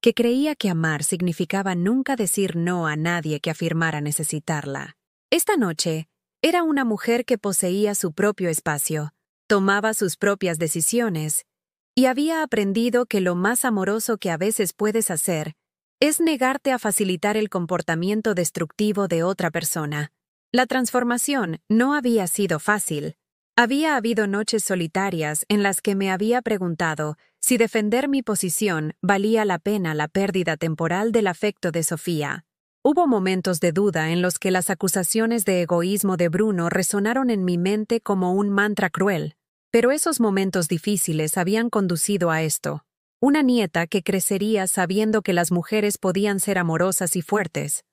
que creía que amar significaba nunca decir no a nadie que afirmara necesitarla. Esta noche, era una mujer que poseía su propio espacio, tomaba sus propias decisiones, y había aprendido que lo más amoroso que a veces puedes hacer es negarte a facilitar el comportamiento destructivo de otra persona. La transformación no había sido fácil. Había habido noches solitarias en las que me había preguntado si defender mi posición valía la pena la pérdida temporal del afecto de Sofía. Hubo momentos de duda en los que las acusaciones de egoísmo de Bruno resonaron en mi mente como un mantra cruel, pero esos momentos difíciles habían conducido a esto. Una nieta que crecería sabiendo que las mujeres podían ser amorosas y fuertes.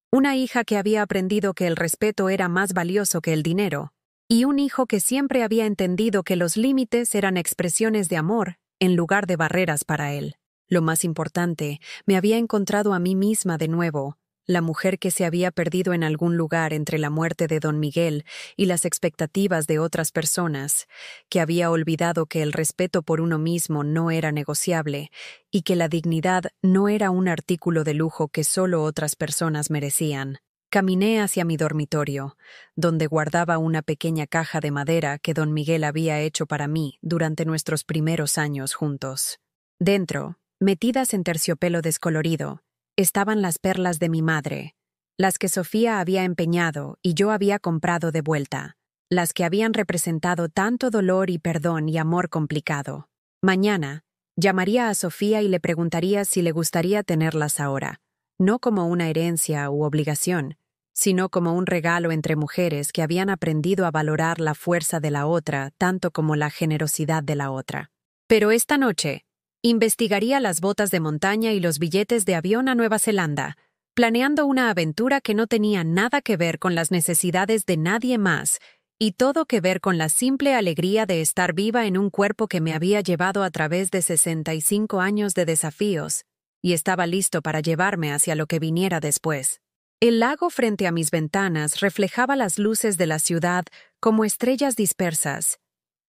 Una hija que había aprendido que el respeto era más valioso que el dinero. Y un hijo que siempre había entendido que los límites eran expresiones de amor en lugar de barreras para él. Lo más importante, me había encontrado a mí misma de nuevo, la mujer que se había perdido en algún lugar entre la muerte de don Miguel y las expectativas de otras personas, que había olvidado que el respeto por uno mismo no era negociable y que la dignidad no era un artículo de lujo que solo otras personas merecían. Caminé hacia mi dormitorio, donde guardaba una pequeña caja de madera que don Miguel había hecho para mí durante nuestros primeros años juntos. Dentro, metidas en terciopelo descolorido, estaban las perlas de mi madre, las que Sofía había empeñado y yo había comprado de vuelta, las que habían representado tanto dolor y perdón y amor complicado. Mañana, llamaría a Sofía y le preguntaría si le gustaría tenerlas ahora, no como una herencia u obligación, sino como un regalo entre mujeres que habían aprendido a valorar la fuerza de la otra tanto como la generosidad de la otra. Pero esta noche, investigaría las botas de montaña y los billetes de avión a Nueva Zelanda, planeando una aventura que no tenía nada que ver con las necesidades de nadie más y todo que ver con la simple alegría de estar viva en un cuerpo que me había llevado a través de 65 años de desafíos y estaba listo para llevarme hacia lo que viniera después. El lago frente a mis ventanas reflejaba las luces de la ciudad como estrellas dispersas,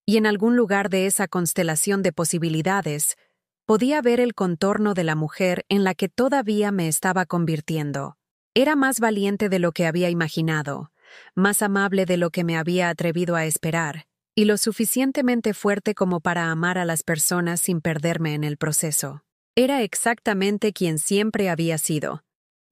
y en algún lugar de esa constelación de posibilidades podía ver el contorno de la mujer en la que todavía me estaba convirtiendo. Era más valiente de lo que había imaginado, más amable de lo que me había atrevido a esperar, y lo suficientemente fuerte como para amar a las personas sin perderme en el proceso. Era exactamente quien siempre había sido,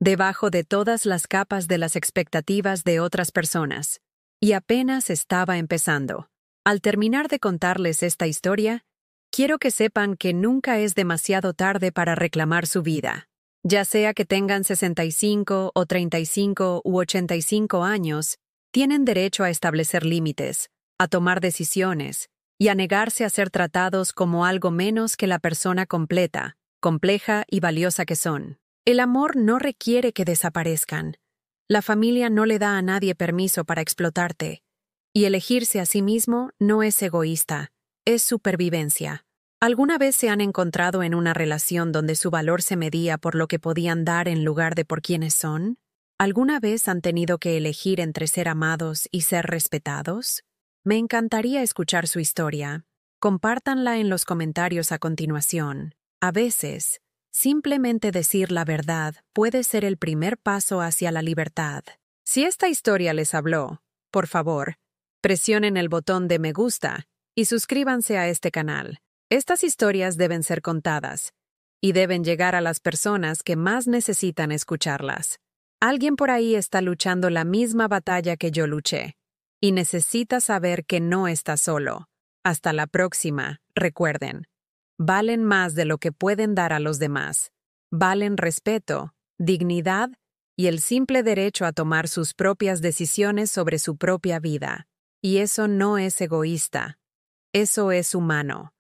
debajo de todas las capas de las expectativas de otras personas, y apenas estaba empezando. Al terminar de contarles esta historia, quiero que sepan que nunca es demasiado tarde para reclamar su vida. Ya sea que tengan 65 o 35 u 85 años, tienen derecho a establecer límites, a tomar decisiones y a negarse a ser tratados como algo menos que la persona completa, compleja y valiosa que son. El amor no requiere que desaparezcan. La familia no le da a nadie permiso para explotarte. Y elegirse a sí mismo no es egoísta, es supervivencia. ¿Alguna vez se han encontrado en una relación donde su valor se medía por lo que podían dar en lugar de por quienes son? ¿Alguna vez han tenido que elegir entre ser amados y ser respetados? Me encantaría escuchar su historia. Compártanla en los comentarios a continuación. A veces, simplemente decir la verdad puede ser el primer paso hacia la libertad. Si esta historia les habló, por favor, presionen el botón de me gusta y suscríbanse a este canal. Estas historias deben ser contadas y deben llegar a las personas que más necesitan escucharlas. Alguien por ahí está luchando la misma batalla que yo luché y necesita saber que no está solo. Hasta la próxima, recuerden. Valen más de lo que pueden dar a los demás. Valen respeto, dignidad y el simple derecho a tomar sus propias decisiones sobre su propia vida. Y eso no es egoísta. Eso es humano.